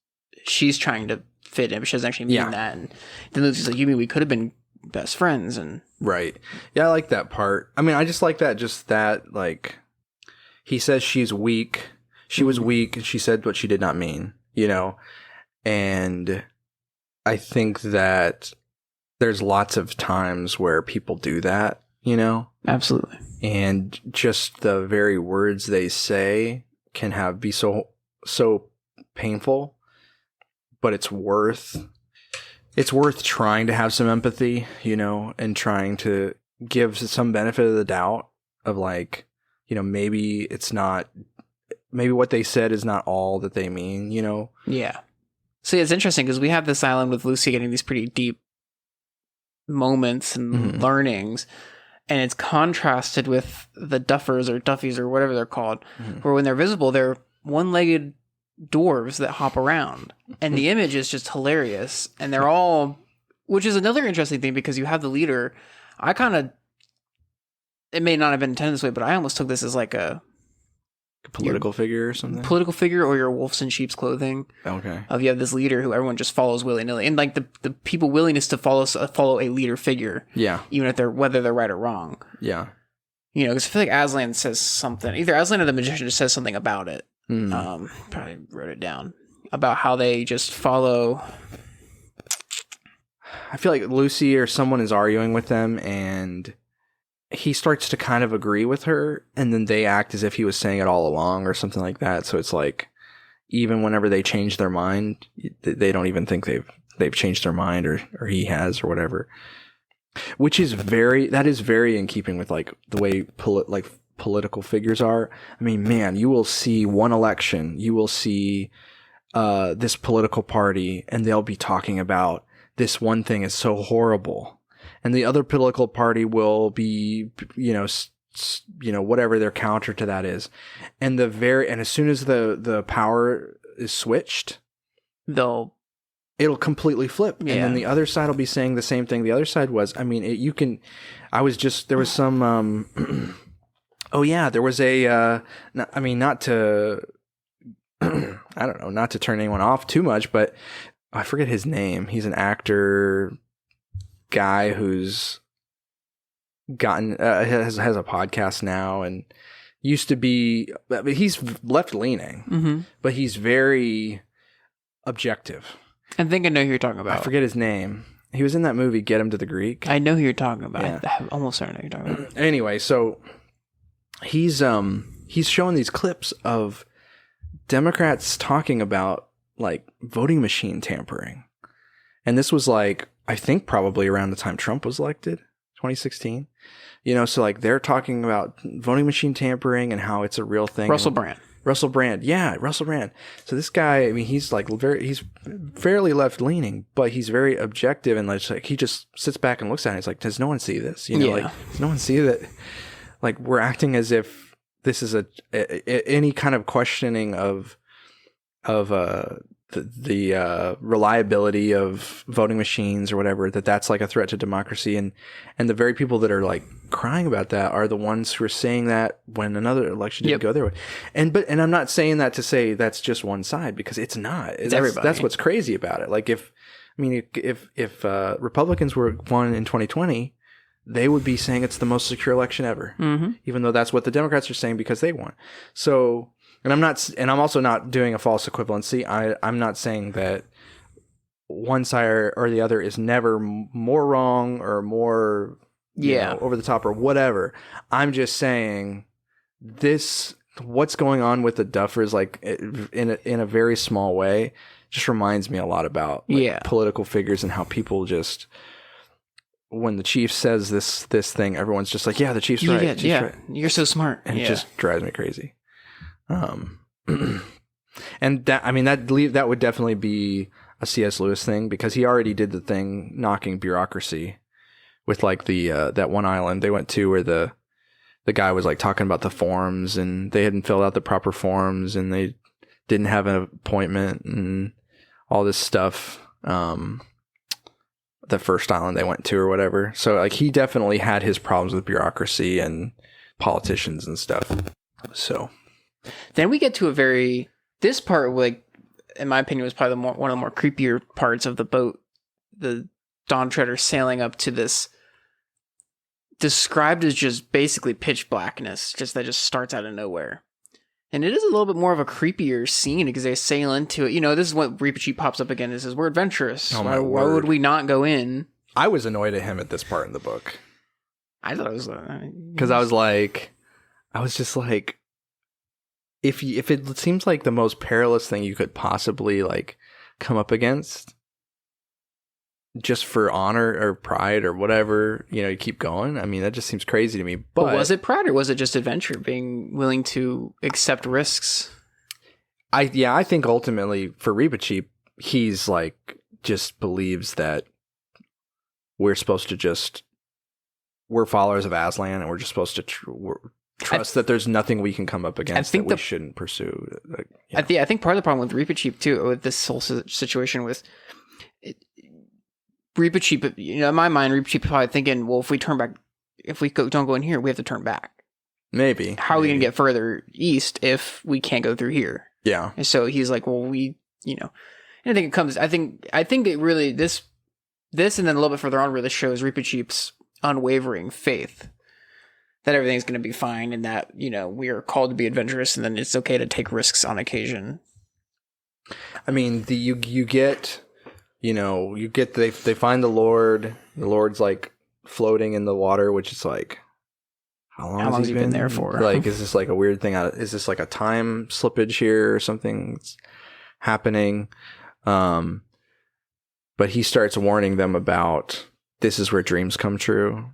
she's trying to fit in, but she doesn't actually mean that. And then Lucy's like, "You mean we could have been best friends?" And right. Yeah, I like that part. I mean, I just like that like he says she's weak. She was weak, and she said what she did not mean, And I think that there's lots of times where people do that, Absolutely. And just the very words they say can be so painful, but it's worth trying to have some empathy, and trying to give some benefit of the doubt of like, maybe what they said is not all that they mean, Yeah. See, it's interesting because we have this island with Lucy getting these pretty deep moments and learnings, and it's contrasted with the Duffers or Duffies or whatever they're called, where when they're visible, they're one-legged dwarves that hop around, and the image is just hilarious. And they're all, which is another interesting thing because you have the leader. It may not have been intended this way, but I almost took this as like a political figure or something. Political figure, or your wolves in sheep's clothing. Okay. You have this leader who everyone just follows willy-nilly, and like the people willingness to follow a leader figure. Yeah. Even if whether they're right or wrong. Yeah. Because I feel like Aslan says something. Either Aslan or the magician just says something about it. Probably wrote it down about how they just follow. I feel like Lucy or someone is arguing with them, and he starts to kind of agree with her, and then they act as if he was saying it all along or something like that. So it's like, even whenever they change their mind, they don't even think they've changed their mind or he has or whatever, which is very in keeping with like the way political figures are. I mean, man, you will see one election, you will see this political party, and they'll be talking about this one thing is so horrible. And the other political party will be, whatever their counter to that is. And as soon as the power is switched, it'll completely flip. Yeah. And then the other side will be saying the same thing the other side was. I mean, there was some, there was not to, I don't know, not to turn anyone off too much, but I forget his name. He's an actor guy who's gotten has a podcast now, and used to be, he's left leaning, but he's very objective. I think I know who you're talking about. I forget his name. He was in that movie Get Him to the Greek. I know who you're talking about. Yeah. I almost know who you're talking about. Anyway, so he's showing these clips of Democrats talking about like voting machine tampering, and this was like, I think probably around the time Trump was elected, 2016. So like they're talking about voting machine tampering and how it's a real thing. Russell Brand. Yeah, Russell Brand. So this guy, I mean, he's fairly left leaning, but he's very objective, and like he just sits back and looks at it. It's like, does no one see this? Like, does no one see that? Like, we're acting as if this is any kind of questioning of the reliability of voting machines or whatever, that's like a threat to democracy, and the very people that are like crying about that are the ones who are saying that when another election didn't go their way. And I'm not saying that to say that's just one side, because it's not. It's everybody. That's what's crazy about it. Like if Republicans were won in 2020, they would be saying it's the most secure election ever, even though that's what the Democrats are saying because they won. So. And I'm also not doing a false equivalency. I'm not saying that one side or the other is never more wrong or more over the top or whatever. I'm just saying what's going on with the Duffers, like in a very small way, just reminds me a lot about political figures and how people just when the chief says this thing, everyone's just like, yeah, the chief's right. Yeah, the chief's right. You're so smart. And it just drives me crazy. And that would definitely be a C.S. Lewis thing, because he already did the thing knocking bureaucracy with like the that one island they went to where the guy was like talking about the forms, and they hadn't filled out the proper forms, and they didn't have an appointment and all this stuff. The first island they went to or whatever. So like he definitely had his problems with bureaucracy and politicians and stuff. So then we get to this part, like, in my opinion, was probably one of the more creepier parts of the boat. The Dawntreader sailing up to this, described as just basically pitch blackness, that just starts out of nowhere. And it is a little bit more of a creepier scene because they sail into it. This is what Reepicheep pops up again. It says, we're adventurous. Oh, why would we not go in? I was annoyed at him at this part in the book. I thought it was... Because I was just like, if it seems like the most perilous thing you could possibly like come up against, just for honor or pride or whatever, you keep going. I mean, that just seems crazy to me. But was it pride or was it just adventure, being willing to accept risks? I think ultimately for Reepicheep, he's like just believes that we're supposed to we're followers of Aslan, and we're just supposed to trust that there's nothing we can come up against that we shouldn't pursue. Like, I think part of the problem with Reepicheep too, with this whole situation with Reepicheep, in my mind, Reepicheep is probably thinking, well, if we don't go in here, we have to turn back. Maybe. How are we going to get further east if we can't go through here? Yeah. And so he's like, well, and I think it comes, I think it really, this and then a little bit further on really shows Reepicheep's unwavering faith that everything's going to be fine, and that, we are called to be adventurous, and then it's okay to take risks on occasion. I mean, you get they find the Lord's like floating in the water, which is like, how long has he been there for? Like, is this like a weird thing? Is this like a time slippage here or something that's happening? But he starts warning them about, this is where dreams come true.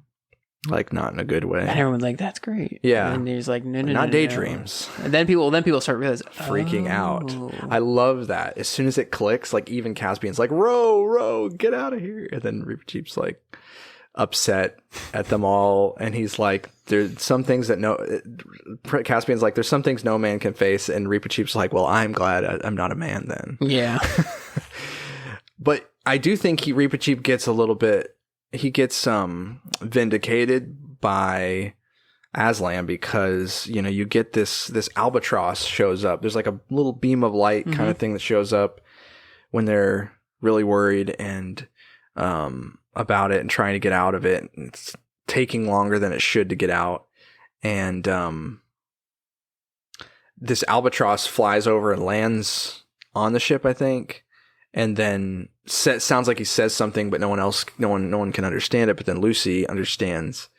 Like, not in a good way. And everyone's like, that's great. Yeah. And he's like, no, not daydreams. No. And then people start realizing, freaking out. I love that. As soon as it clicks, like even Caspian's like, row, get out of here. And then Reepicheep's like upset at them all. And he's like, there's some things that Caspian's like, there's some things no man can face. And Reepicheep's like, well, I'm glad I'm not a man then. Yeah. But I do think Reepicheep gets vindicated by Aslan, because you get this albatross shows up. There's like a little beam of light kind of thing that shows up when they're really worried and about it and trying to get out of it. It's taking longer than it should to get out, and this albatross flies over and lands on the ship, I think. And then sounds like he says something, but no one can understand it. But then Lucy understands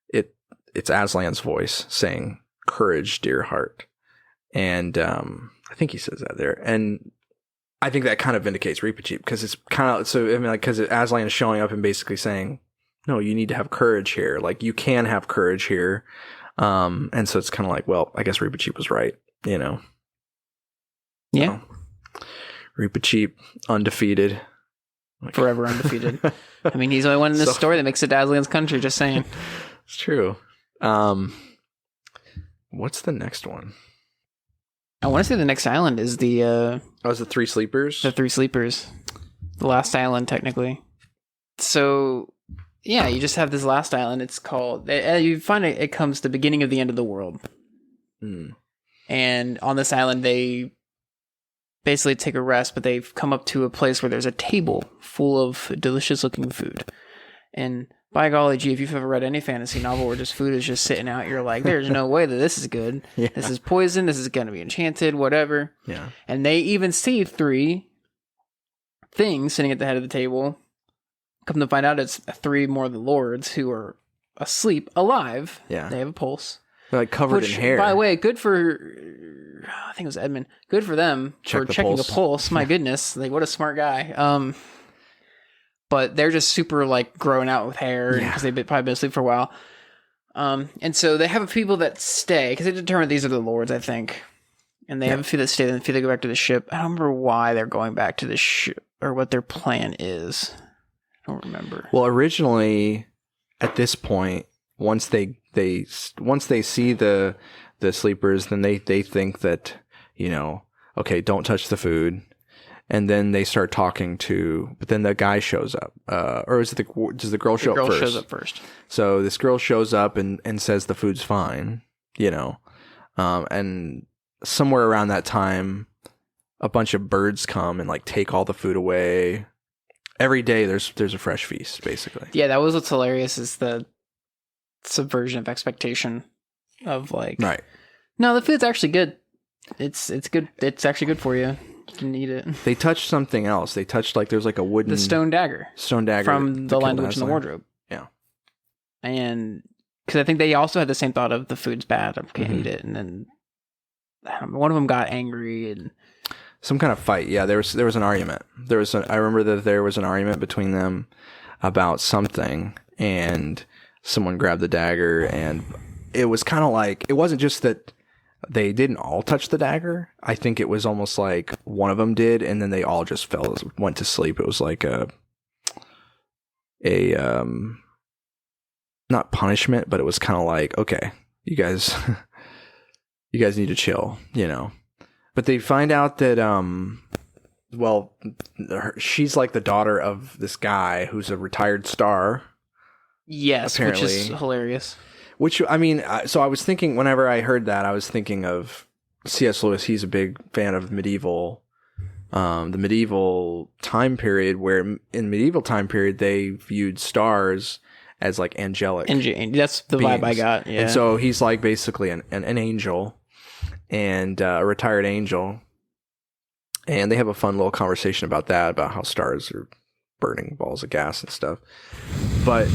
it. It's Aslan's voice saying, "Courage, dear heart." And I think he says that there. And I think that kind of vindicates Reepicheep, because it's kind of because Aslan is showing up and basically saying, "No, you need to have courage here. Like, you can have courage here." And so it's kind of like, well, I guess Reepicheep was right. Yeah. So, Reepicheep, undefeated. Forever undefeated. I mean, he's the only one in this story that makes it to Aslan's country, just saying. It's true. What's the next one? I want to say the next island is the... is the Three Sleepers? The Three Sleepers. The last island, technically. So, yeah, you just have this last island. It's called... you find it comes the beginning of the end of the world. And on this island, they basically take a rest, but they've come up to a place where there's a table full of delicious looking food. And by golly gee, if you've ever read any fantasy novel where just food is just sitting out, you're like, there's no way that this is good. Yeah. This is poison. This is going to be enchanted, whatever. Yeah. And they even see three things sitting at the head of the table. Come to find out, it's three more of the lords who are asleep, alive. Yeah. They have a pulse. They're like covered in hair. By the way, good for... I think it was Edmund. Good for them for checking the pulse. My goodness. Like, what a smart guy. but they're just super like grown out with hair because they've probably been asleep for a while. And so they have people that stay because they determine these are the lords, I think. And they have a few that stay, and a few that go back to the ship. I don't remember why they're going back to the ship or what their plan is. I don't remember. Well, originally, at this point, once they see the sleepers, then they think that, okay, don't touch the food. And then they start talking but then the guy shows up. Or does the girl show up first? The girl shows up first. So this girl shows up and says the food's fine, and somewhere around that time, a bunch of birds come and like take all the food away. Every day there's a fresh feast, basically. Yeah, that was what's hilarious is the subversion of expectation of like, right. No, the food's actually good. It's good. It's actually good for you. You can eat it. They touched something else. They touched there's like a wooden... The stone dagger. From The Lion, the Witch, and the Wardrobe. Yeah. And because I think they also had the same thought of the food's bad. I can't eat it. And then one of them got angry and... Some kind of fight. Yeah, there was an argument. I remember that there was an argument between them about something, and someone grabbed the dagger, and it was kind of like... It wasn't just that they didn't all touch the dagger. I think it was almost like one of them did, and then they all just went to sleep. It was like a not punishment, but it was kind of like, okay, you guys need to chill, But they find out that, she's like the daughter of this guy who's a retired star. Yes, apparently. Which is hilarious. Which, I mean, so I was thinking, whenever I heard that, I was thinking of C.S. Lewis. He's a big fan of the medieval time period, where in medieval time period, they viewed stars as like angelic. That's the vibe I got, yeah. And so he's like basically an angel. And a retired angel, and they have a fun little conversation about that, about how stars are burning balls of gas and stuff. But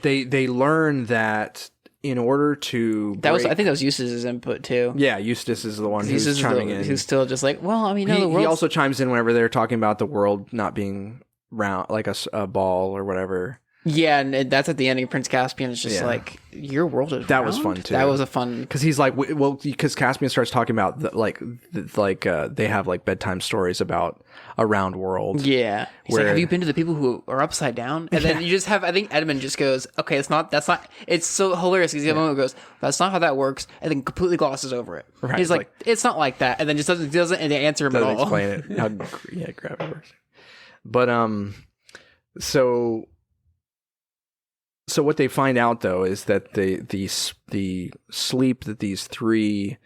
they learn that in order to I think that was Eustace's input too. Yeah, Eustace is the one who's chiming in. Who's still just like, well, I mean, no, he also chimes in whenever they're talking about the world not being round, like a ball or whatever. Yeah, and that's at the ending. Prince Caspian is just like, your world is that round? Was fun too. That was a fun... Because he's like, because Caspian starts talking about they have like bedtime stories about a round world. Yeah. He's like, have you been to the people who are upside down? And then you just have, I think Edmund just goes, okay, that's not, it's so hilarious because the other one goes, that's not how that works, and then completely glosses over it. Right. He's like, it's not like that, and then just doesn't answer him at all. Explain it. How gravity works. But, So what they find out, though, is that the sleep that these three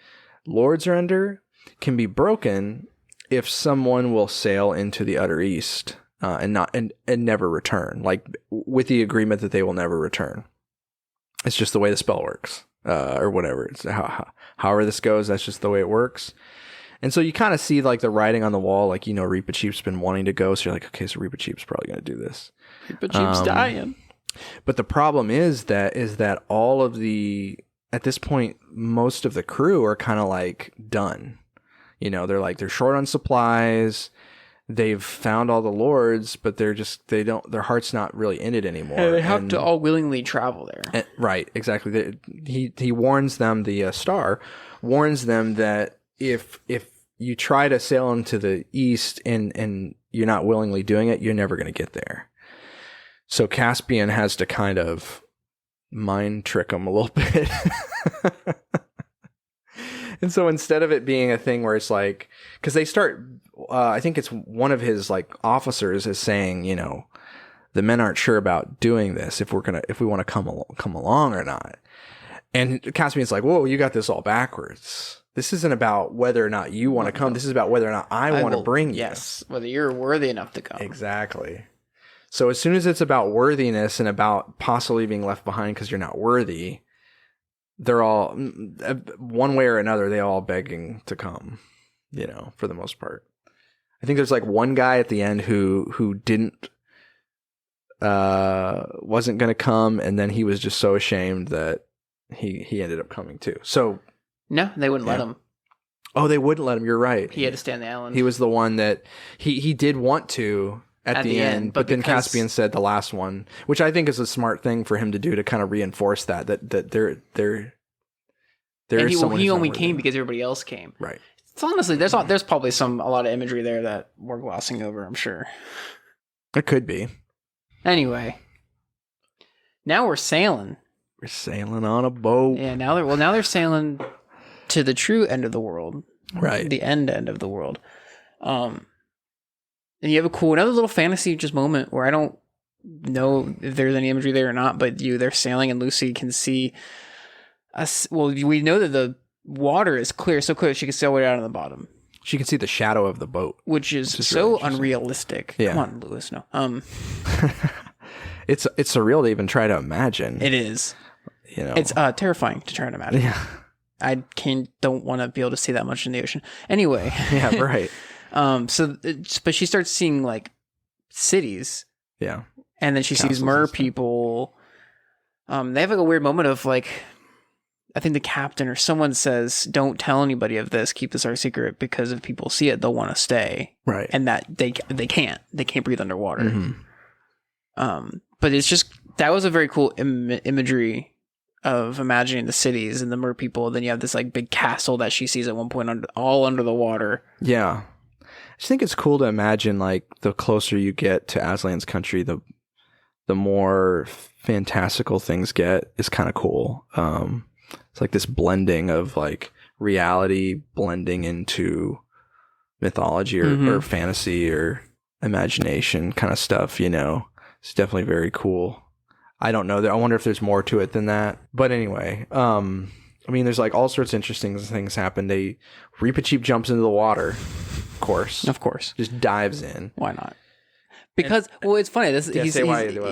lords are under can be broken if someone will sail into the utter east and never return, like with the agreement that they will never return. It's just the way the spell works, or whatever. It's however this goes. That's just the way it works. And so you kind of see like the writing on the wall, like Reepicheep's been wanting to go, so you're like, okay, so Reepicheep's probably going to do this. Reepicheep's dying. But the problem is that all of at this point, most of the crew are kind of like done. They're short on supplies. They've found all the lords, but their heart's not really in it anymore. Yeah, they have to all willingly travel there. Right, exactly. He warns them, the star warns them that if you try to sail into the east and you're not willingly doing it, you're never going to get there. So Caspian has to kind of mind trick him a little bit. And so instead of it being a thing where it's like, because they start, I think it's one of his like officers is saying, the men aren't sure about doing this if we want to come along or not. And Caspian's like, whoa, you got this all backwards. This isn't about whether or not you want to come. This is about whether or not I want to bring you. Yes, whether you're worthy enough to come. Exactly. So as soon as it's about worthiness and about possibly being left behind because you're not worthy, they're all, one way or another, they all begging to come, for the most part. I think there's like one guy at the end who didn't, wasn't going to come, and then he was just so ashamed that he ended up coming too. So no, they wouldn't let him. Oh, they wouldn't let him. You're right. He had to stay on the island. He was the one that he did want to at the end, but then Caspian said the last one, which I think is a smart thing for him to do to kind of reinforce that there and he only came because everybody else came. Right. It's honestly there's probably a lot of imagery there that we're glossing over, I'm sure. It could be. Anyway, now we're sailing. We're sailing on a boat. Yeah, now they're sailing to the true end of the world. Right. The end of the world. And you have another little fantasy just moment where I don't know if there's any imagery there or not, but they're sailing and Lucy can see us. Well, we know that the water is clear, so clear she can see all the way down to the bottom. She can see the shadow of the boat, which is so really unrealistic. Yeah. Come on, Lewis. No. It's surreal to even try to imagine. It is. You know, it's terrifying to try to imagine. Yeah. I don't want to be able to see that much in the ocean. Anyway. Yeah. Right. But she starts seeing like cities. Yeah. And then she sees mer people. They have like a weird moment of like, I think the captain or someone says, "Don't tell anybody of this. Keep this our secret because if people see it, they'll want to stay." Right. And that they can't breathe underwater. Mm-hmm. But it's just that was a very cool imagery of imagining the cities and the mer people. Then you have this like big castle that she sees at one point all under the water. Yeah. I just think it's cool to imagine like the closer you get to Aslan's country, the more fantastical things get. Is kind of cool. It's like this blending of like reality blending into mythology or fantasy or imagination kind of stuff, you know. It's definitely very cool. I don't know. I wonder if there's more to it than that. But anyway, I mean, there's like all sorts of interesting things happen. Reepicheep jumps into the water, of course. Of course. Just dives in. Why not? Because it's funny.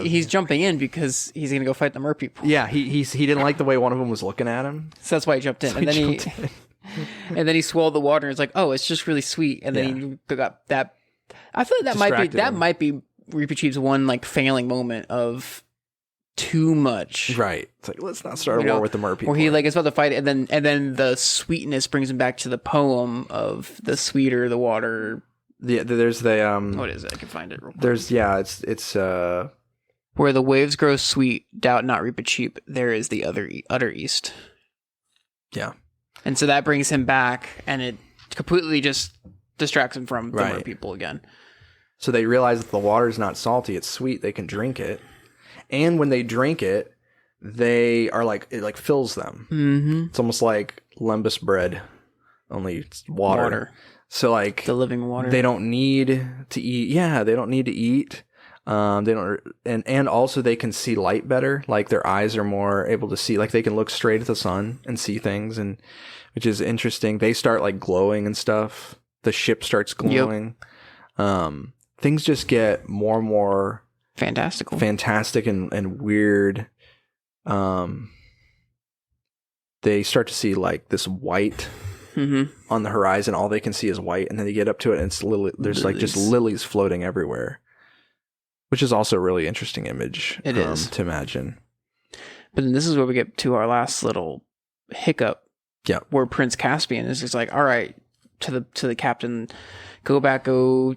He's jumping in because he's gonna go fight the mer people. Yeah, he didn't like the way one of them was looking at him, so that's why he jumped in. So and then he swallowed the water. And it's like, oh, it's just really sweet. And then he got that. I feel like that might be Reepicheep's one like failing moment of too much. Right. It's like, let's not start a war with the mer people. Where he like is about to fight it, and then the sweetness brings him back to the poem of the sweeter the water. There's the what is it? I can find it real quick. It's where the waves grow sweet, doubt not Reepicheep, there is the utter east. Yeah. And so that brings him back, and it completely just distracts him from the mer people again. So they realize that the water is not salty, it's sweet, they can drink it. And when they drink it, they are like, it like fills them. Mm-hmm. It's almost like lembas bread, only it's water. So like the living water. They don't need to eat. Yeah, they don't need to eat. They don't, and also they can see light better. Like their eyes are more able to see. Like they can look straight at the sun and see things, and which is interesting. They start like glowing and stuff. The ship starts glowing. Yep. Things just get more and more fantastic and weird. They start to see like this white. Mm-hmm. On the horizon, all they can see is white, and then they get up to it, and it's there's like just lilies floating everywhere, which is also a really interesting image. It is to imagine. But then this is where we get to our last little hiccup. Yeah, where Prince Caspian is just like, all right, to the captain, go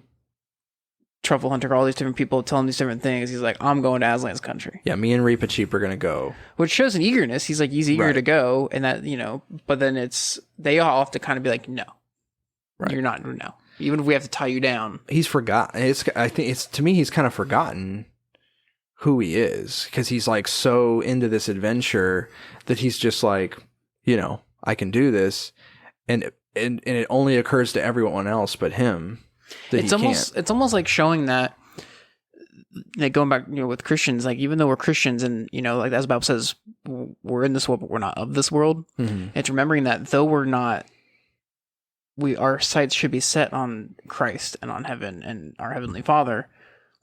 truffle hunter, all these different people, tell him these different things. He's like, I'm going to Aslan's country. Yeah, me and Reepicheep are going to go. Which shows an eagerness. He's like, he's eager to go. And that, you know, but then they all have to kind of be like, no, you're not, no. Even if we have to tie you down. He's forgotten. To me, he's kind of forgotten who he is. Because he's like so into this adventure that he's just like, you know, I can do this. And it only occurs to everyone else but him. It's almost like showing that, like going back, you know, with Christians, like even though we're Christians and, you know, like as the Bible says, we're in this world, but we're not of this world. Mm-hmm. It's remembering that though we're not, our sights should be set on Christ and on heaven and our Heavenly Father.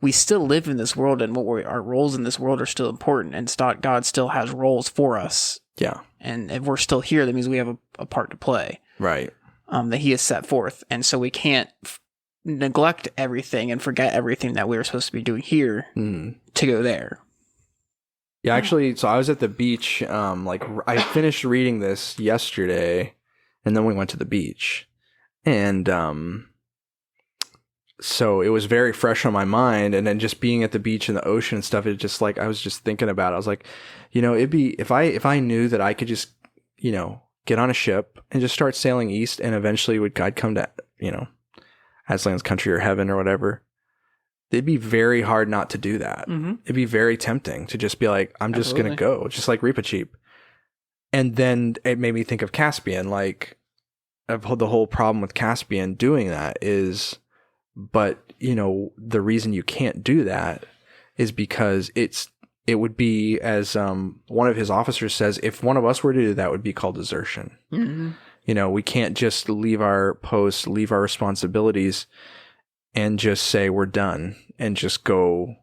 We still live in this world, and our roles in this world are still important, and God still has roles for us. Yeah. And if we're still here, that means we have a part to play. Right. That He has set forth. And so we can't neglect everything and forget everything that we were supposed to be doing here to go there. Yeah, actually, so I was at the beach. Like I finished reading this yesterday, And then we went to the beach. And so it was very fresh on my mind. And then just being at the beach and the ocean and stuff, it just like, I was just thinking about it. I was like, you know, it'd be, if I knew that I could just, you know, get on a ship and just start sailing east, and eventually I'd come to, you know, Aslan's country or heaven or whatever, it'd be very hard not to do that. Mm-hmm. It'd be very tempting to just be like, I'm just going to go, just like Reepicheep. And then it made me think of Caspian. Like, the whole problem with Caspian doing that is, but, you know, the reason you can't do that is because it would be, as one of his officers says, if one of us were to do that, it would be called desertion. Mm-hmm. You know, we can't just leave our posts, leave our responsibilities, and just say we're done and just go,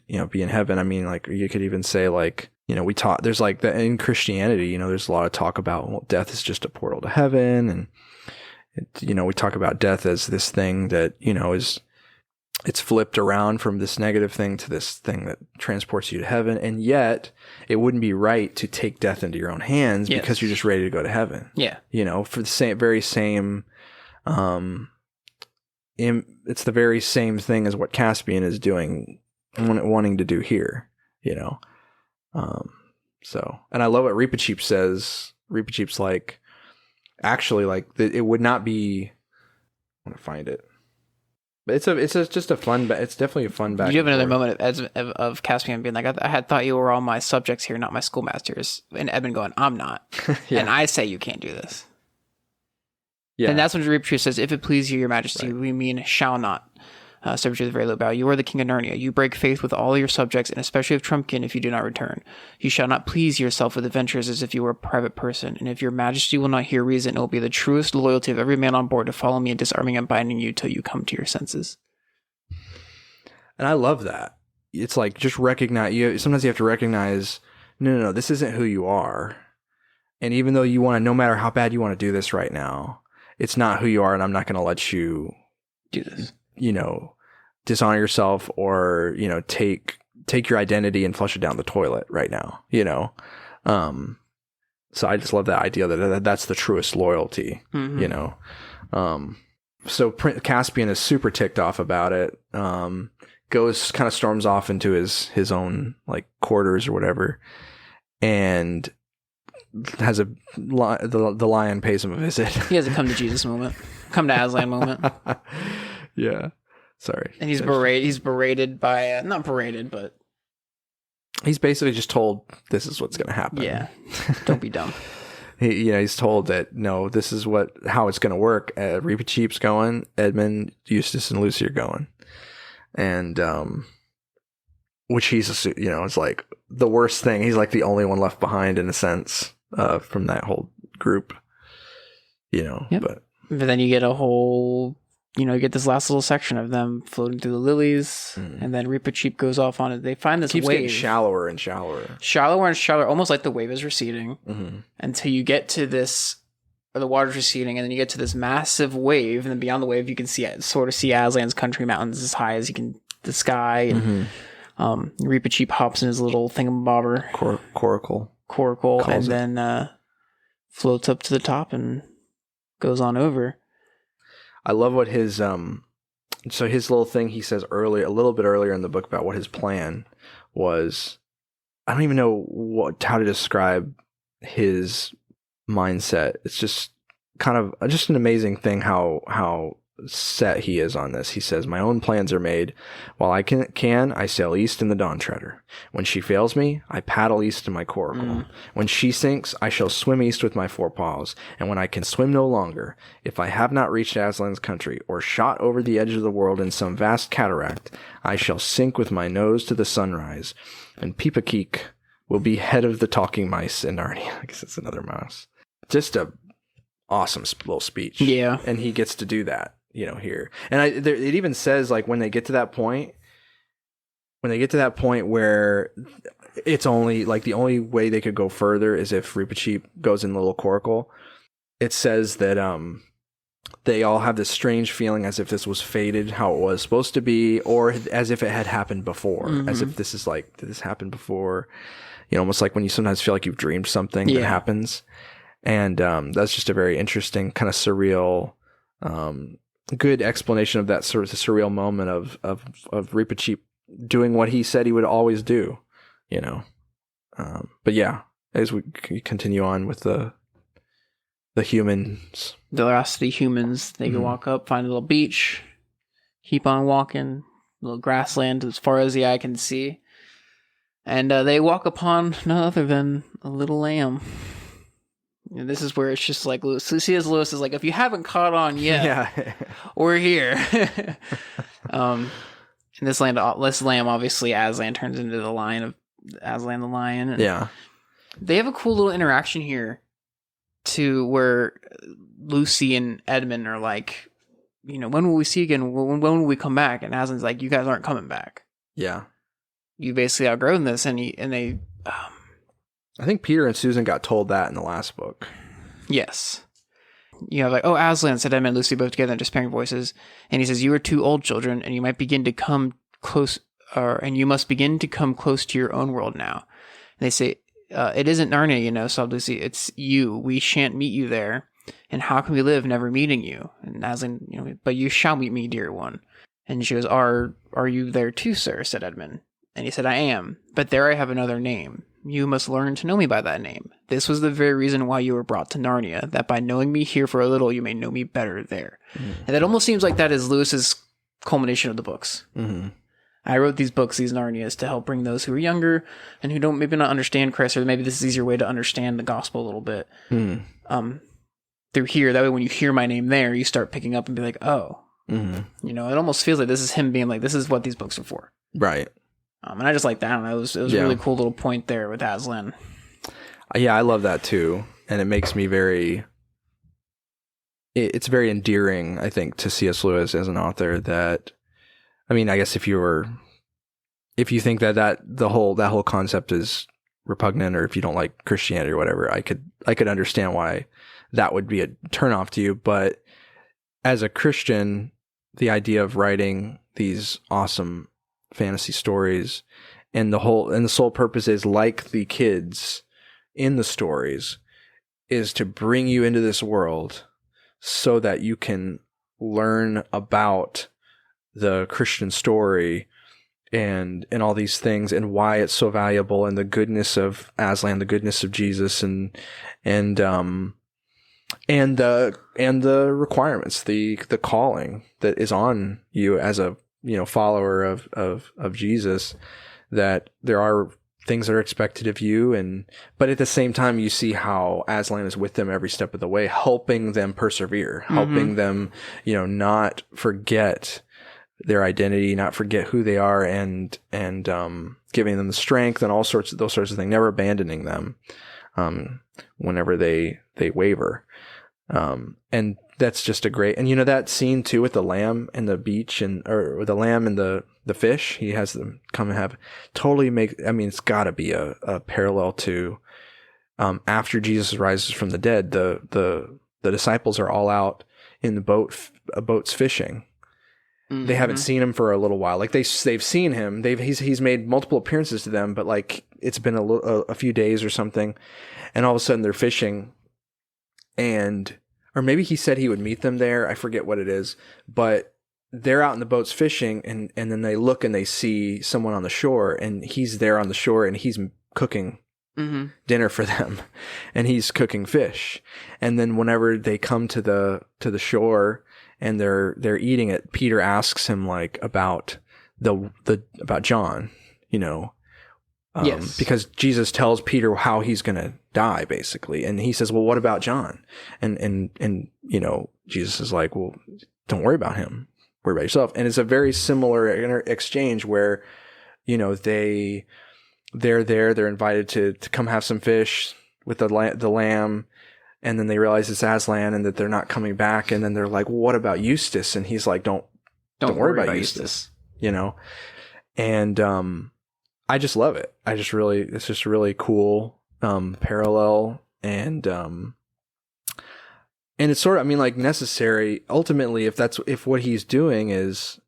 you know, be in heaven. I mean, like, you could even say, like, you know, there's like that in Christianity, you know, there's a lot of talk about, well, death is just a portal to heaven. And, you know, we talk about death as this thing that, you know, it's flipped around from this negative thing to this thing that transports you to heaven. And yet it wouldn't be right to take death into your own hands because you're just ready to go to heaven. Yeah. You know, for the very same, it's the very same thing as what Caspian is doing, wanting to do here, you know? So, and I love what Reepicheep says. Reepicheep's like, actually, like, it would not be, I want to find it. But it's just a fun, it's definitely a fun back. You have another moment of Caspian being like, I had thought you were all my subjects here, not my schoolmasters. And Edmund going, I'm not. And I say you can't do this. Yeah. And that's when Reepicheep says, if it please you, your majesty, we mean shall not. Subject with a very low bow. You are the king of Narnia. You break faith with all your subjects, and especially with Trumpkin if you do not return. You shall not please yourself with adventures as if you were a private person. And if your majesty will not hear reason, it will be the truest loyalty of every man on board to follow me in disarming and binding you till you come to your senses. And I love that. It's like, just recognize, sometimes you have to recognize, no, this isn't who you are. And even though you want to, no matter how bad you want to do this right now, it's not who you are, and I'm not going to let you do this. You know, dishonor yourself, or, you know, take your identity and flush it down the toilet right now, you know? So I just love that idea that's the truest loyalty, you know? So Caspian is super ticked off about it. Goes, kind of storms off into his own, like, quarters or whatever, and has the lion pays him a visit. He has a come to Jesus moment, come to Aslan moment. Yeah, sorry. And he's berated by not berated, but he's basically just told this is what's going to happen. Yeah, don't be dumb. He's told that, no, this is how it's going to work. Reepicheep's going, Edmund, Eustace, and Lucy are going, and which he's, you know, it's like the worst thing. He's like the only one left behind in a sense from that whole group, you know. Yep. But then you get you get this last little section of them floating through the lilies, and then Reepicheep goes off on it. They find this wave. Keeps getting shallower and shallower. Shallower and shallower, almost like the wave is receding, until you get to this, or the water's receding, and then you get to this massive wave, and then beyond the wave, you can see Aslan's country mountains as high as you can, the sky, and Reepicheep hops in his little thingamabobber. Coracle, and then floats up to the top and goes on over. I love what his so his little thing he says a little bit earlier in the book about what his plan was. I don't even know how to describe his mindset. It's just kind of just an amazing thing how set he is on this. He says, my own plans are made. While I can, I sail east in the Dawntreader. When she fails me, I paddle east in my coracle. When she sinks, I shall swim east with my forepaws. And when I can swim no longer, if I have not reached Aslan's country, or shot over the edge of the world in some vast cataract, I shall sink with my nose to the sunrise. And Reepicheep will be head of the talking mice in Narnia. I guess it's another mouse. Just a awesome little speech. Yeah. And he gets to do that, you know, here. And it even says, like, when they get to that point where it's only, like, the only way they could go further is if Reepicheep goes in the little coracle. It says that they all have this strange feeling as if this was fated how it was supposed to be, or as if it had happened before, as if this is like, did this happen before? You know, almost like when you sometimes feel like you've dreamed something that happens. And that's just a very interesting kind of surreal, good explanation of that sort of surreal moment of Reepicheep doing what he said he would always do, you know. But yeah, as we continue on with the humans. The rest of the humans, they can walk up, find a little beach, keep on walking, a little grassland as far as the eye can see. And they walk upon none other than a little lamb. And this is where it's just like C.S. Lewis is like, if you haven't caught on yet, we're here. And this lamb, obviously, Aslan turns into the lion of Aslan the lion. And they have a cool little interaction here, too, where Lucy and Edmund are like, you know, when will we see again? When will we come back? And Aslan's like, you guys aren't coming back. Yeah. You basically outgrown this. And they... I think Peter and Susan got told that in the last book. Yes. You have like, oh, Aslan, said Edmund and Lucy both together in despairing voices. And he says, you are two old children, and you might begin to come close, and you must begin to come close to your own world now. And they say, it isn't Narnia, you know, sobbed Lucy. It's you. We shan't meet you there. And how can we live never meeting you? And Aslan, you know, but you shall meet me, dear one. And she goes, are you there too, sir? Said Edmund. And he said, I am. But there I have another name. You must learn to know me by that name. This was the very reason why you were brought to Narnia, that by knowing me here for a little, you may know me better there. Mm-hmm. And that almost seems like that is Lewis's culmination of the books. Mm-hmm. I wrote these books, these Narnias, to help bring those who are younger and who don't maybe not understand Christ, or maybe this is an easier way to understand the gospel a little bit. Through here, that way when you hear my name there, you start picking up and be like, oh. Mm-hmm. You know, it almost feels like this is him being like, this is what these books are for. Right. And I just like that. I don't know, it was a really cool little point there with Aslan. Yeah, I love that too. And it makes me it's very endearing, I think, to C.S. Lewis as an author that, I mean, I guess if you think that whole concept is repugnant, or if you don't like Christianity or whatever, I could understand why that would be a turnoff to you. But as a Christian, the idea of writing these awesome fantasy stories, and the sole purpose is, like the kids in the stories, is to bring you into this world so that you can learn about the Christian story and all these things, and why it's so valuable, and the goodness of Aslan, the goodness of Jesus, and the requirements, the calling that is on you as a, you know, follower of Jesus, that there are things that are expected of you, but at the same time you see how Aslan is with them every step of the way, helping them persevere, helping them, you know, not forget their identity, not forget who they are, and giving them the strength and those sorts of things, never abandoning them whenever they waver. And that's just a great, and you know, that scene too with the lamb and the beach, or the lamb and the fish, he has them come and have, it's gotta be a parallel to, after Jesus rises from the dead, the disciples are all out in the boats fishing. Mm-hmm. They haven't seen him for a little while. Like they've seen him. He's made multiple appearances to them, but like it's been a few days or something, and all of a sudden they're fishing, or maybe he said he would meet them there. I forget what it is, but they're out in the boats fishing, and then they look and they see someone on the shore, and he's there on the shore, and he's cooking dinner for them, and he's cooking fish. And then whenever they come to the shore and they're eating it, Peter asks him like about about John, you know. Yes. Because Jesus tells Peter how he's going to die, basically. And he says, well, what about John? And, you know, Jesus is like, well, don't worry about him. Worry about yourself. And it's a very similar exchange where, you know, they're there, they're invited to come have some fish with the lamb. And then they realize it's Aslan and that they're not coming back. And then they're like, well, what about Eustace? And he's like, don't worry about Eustace, you know? And, I just love it. It's just a really cool parallel, and it's sort of, I mean, like, necessary ultimately if what he's doing is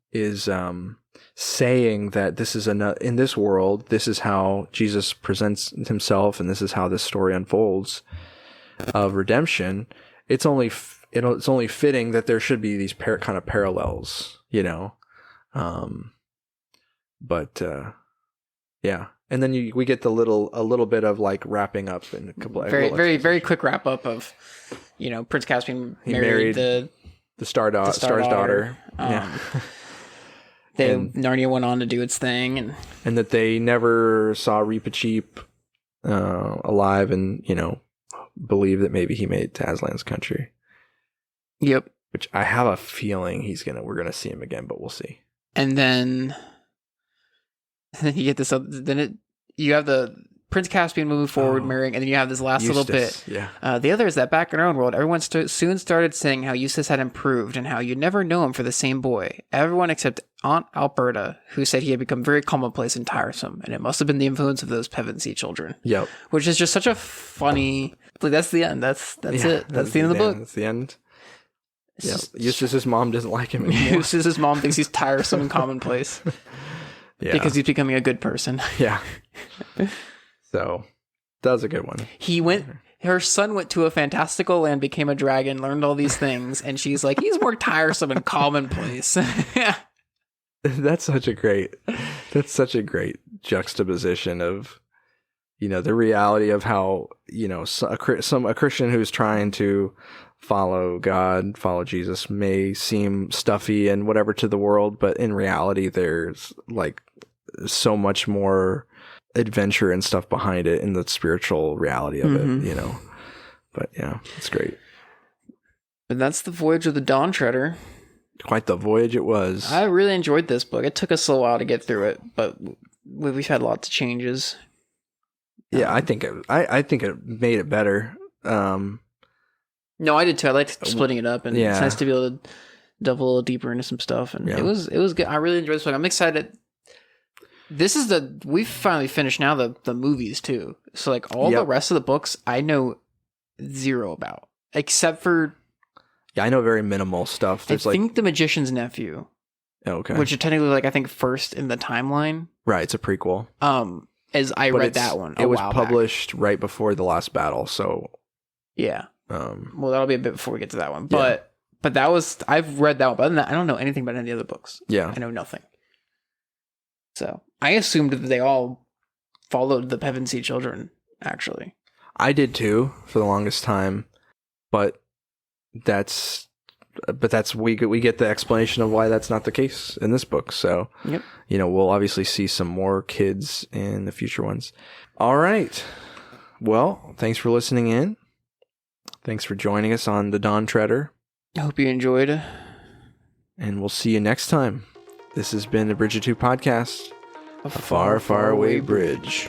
saying that this is in this world, this is how Jesus presents himself, and this is how this story unfolds. of redemption, it's only it's only fitting that there should be these kind of parallels, you know. But yeah, and then we get a little bit of like wrapping up in a couple very quick wrap up of, you know, Prince Caspian married the Star's daughter. Yeah. Narnia went on to do its thing, and that they never saw Reepicheep alive, and you know, believe that maybe he made it to Aslan's country. Yep. Which I have a feeling we're gonna see him again, but we'll see. And then you get this. You have the Prince Caspian moving forward, marrying, and then you have this last little bit. Yeah. The other is that back in our own world, everyone soon started saying how Eustace had improved and how you'd never know him for the same boy. Everyone except Aunt Alberta, who said he had become very commonplace and tiresome, and it must have been the influence of those Pevensie children. Yep. Which is just such a funny. Like, that's the end. That's it. That's the end of the book. That's the end. Yeah. Eustace's mom doesn't like him anymore. Eustace's mom thinks he's tiresome and commonplace. Yeah. Because he's becoming a good person. Yeah. So that was a good one. Her son went to a fantastical land, became a dragon, learned all these things, and she's like, he's more tiresome and commonplace. That's such a great juxtaposition of, you know, the reality of how, you know, a Christian who's trying to follow God, follow Jesus may seem stuffy and whatever to the world, but in reality, there's like so much more adventure and stuff behind it in the spiritual reality of it, you know. But yeah, it's great. And that's the Voyage of the Dawntreader. Quite the voyage it was. I really enjoyed this book. It took us a while to get through it, but we've had lots of changes. Yeah, I think it made it better. No, I did too. I liked splitting it up, and it's nice to be able to delve a little deeper into some stuff. And it was good. I really enjoyed this book. I'm excited. We've finally finished now the movies too. So like all the rest of the books, I know zero about, except for I know very minimal stuff. I think The Magician's Nephew. Okay. Which is technically like I think first in the timeline. Right, it's a prequel. As I read that one. It was published right before the last battle, so yeah. Well, that'll be a bit before we get to that one. But that was I've read that one, but other than that, I don't know anything about any of the other books. Yeah. I know nothing. So I assumed that they all followed the Pevensie children, actually. I did too for the longest time, but we get the explanation of why that's not the case in this book. So, you know, we'll obviously see some more kids in the future ones. All right. Well, thanks for listening in. Thanks for joining us on the Dawntreader. I hope you enjoyed. And we'll see you next time. This has been the Bridge of Two podcast. A far, far away bridge.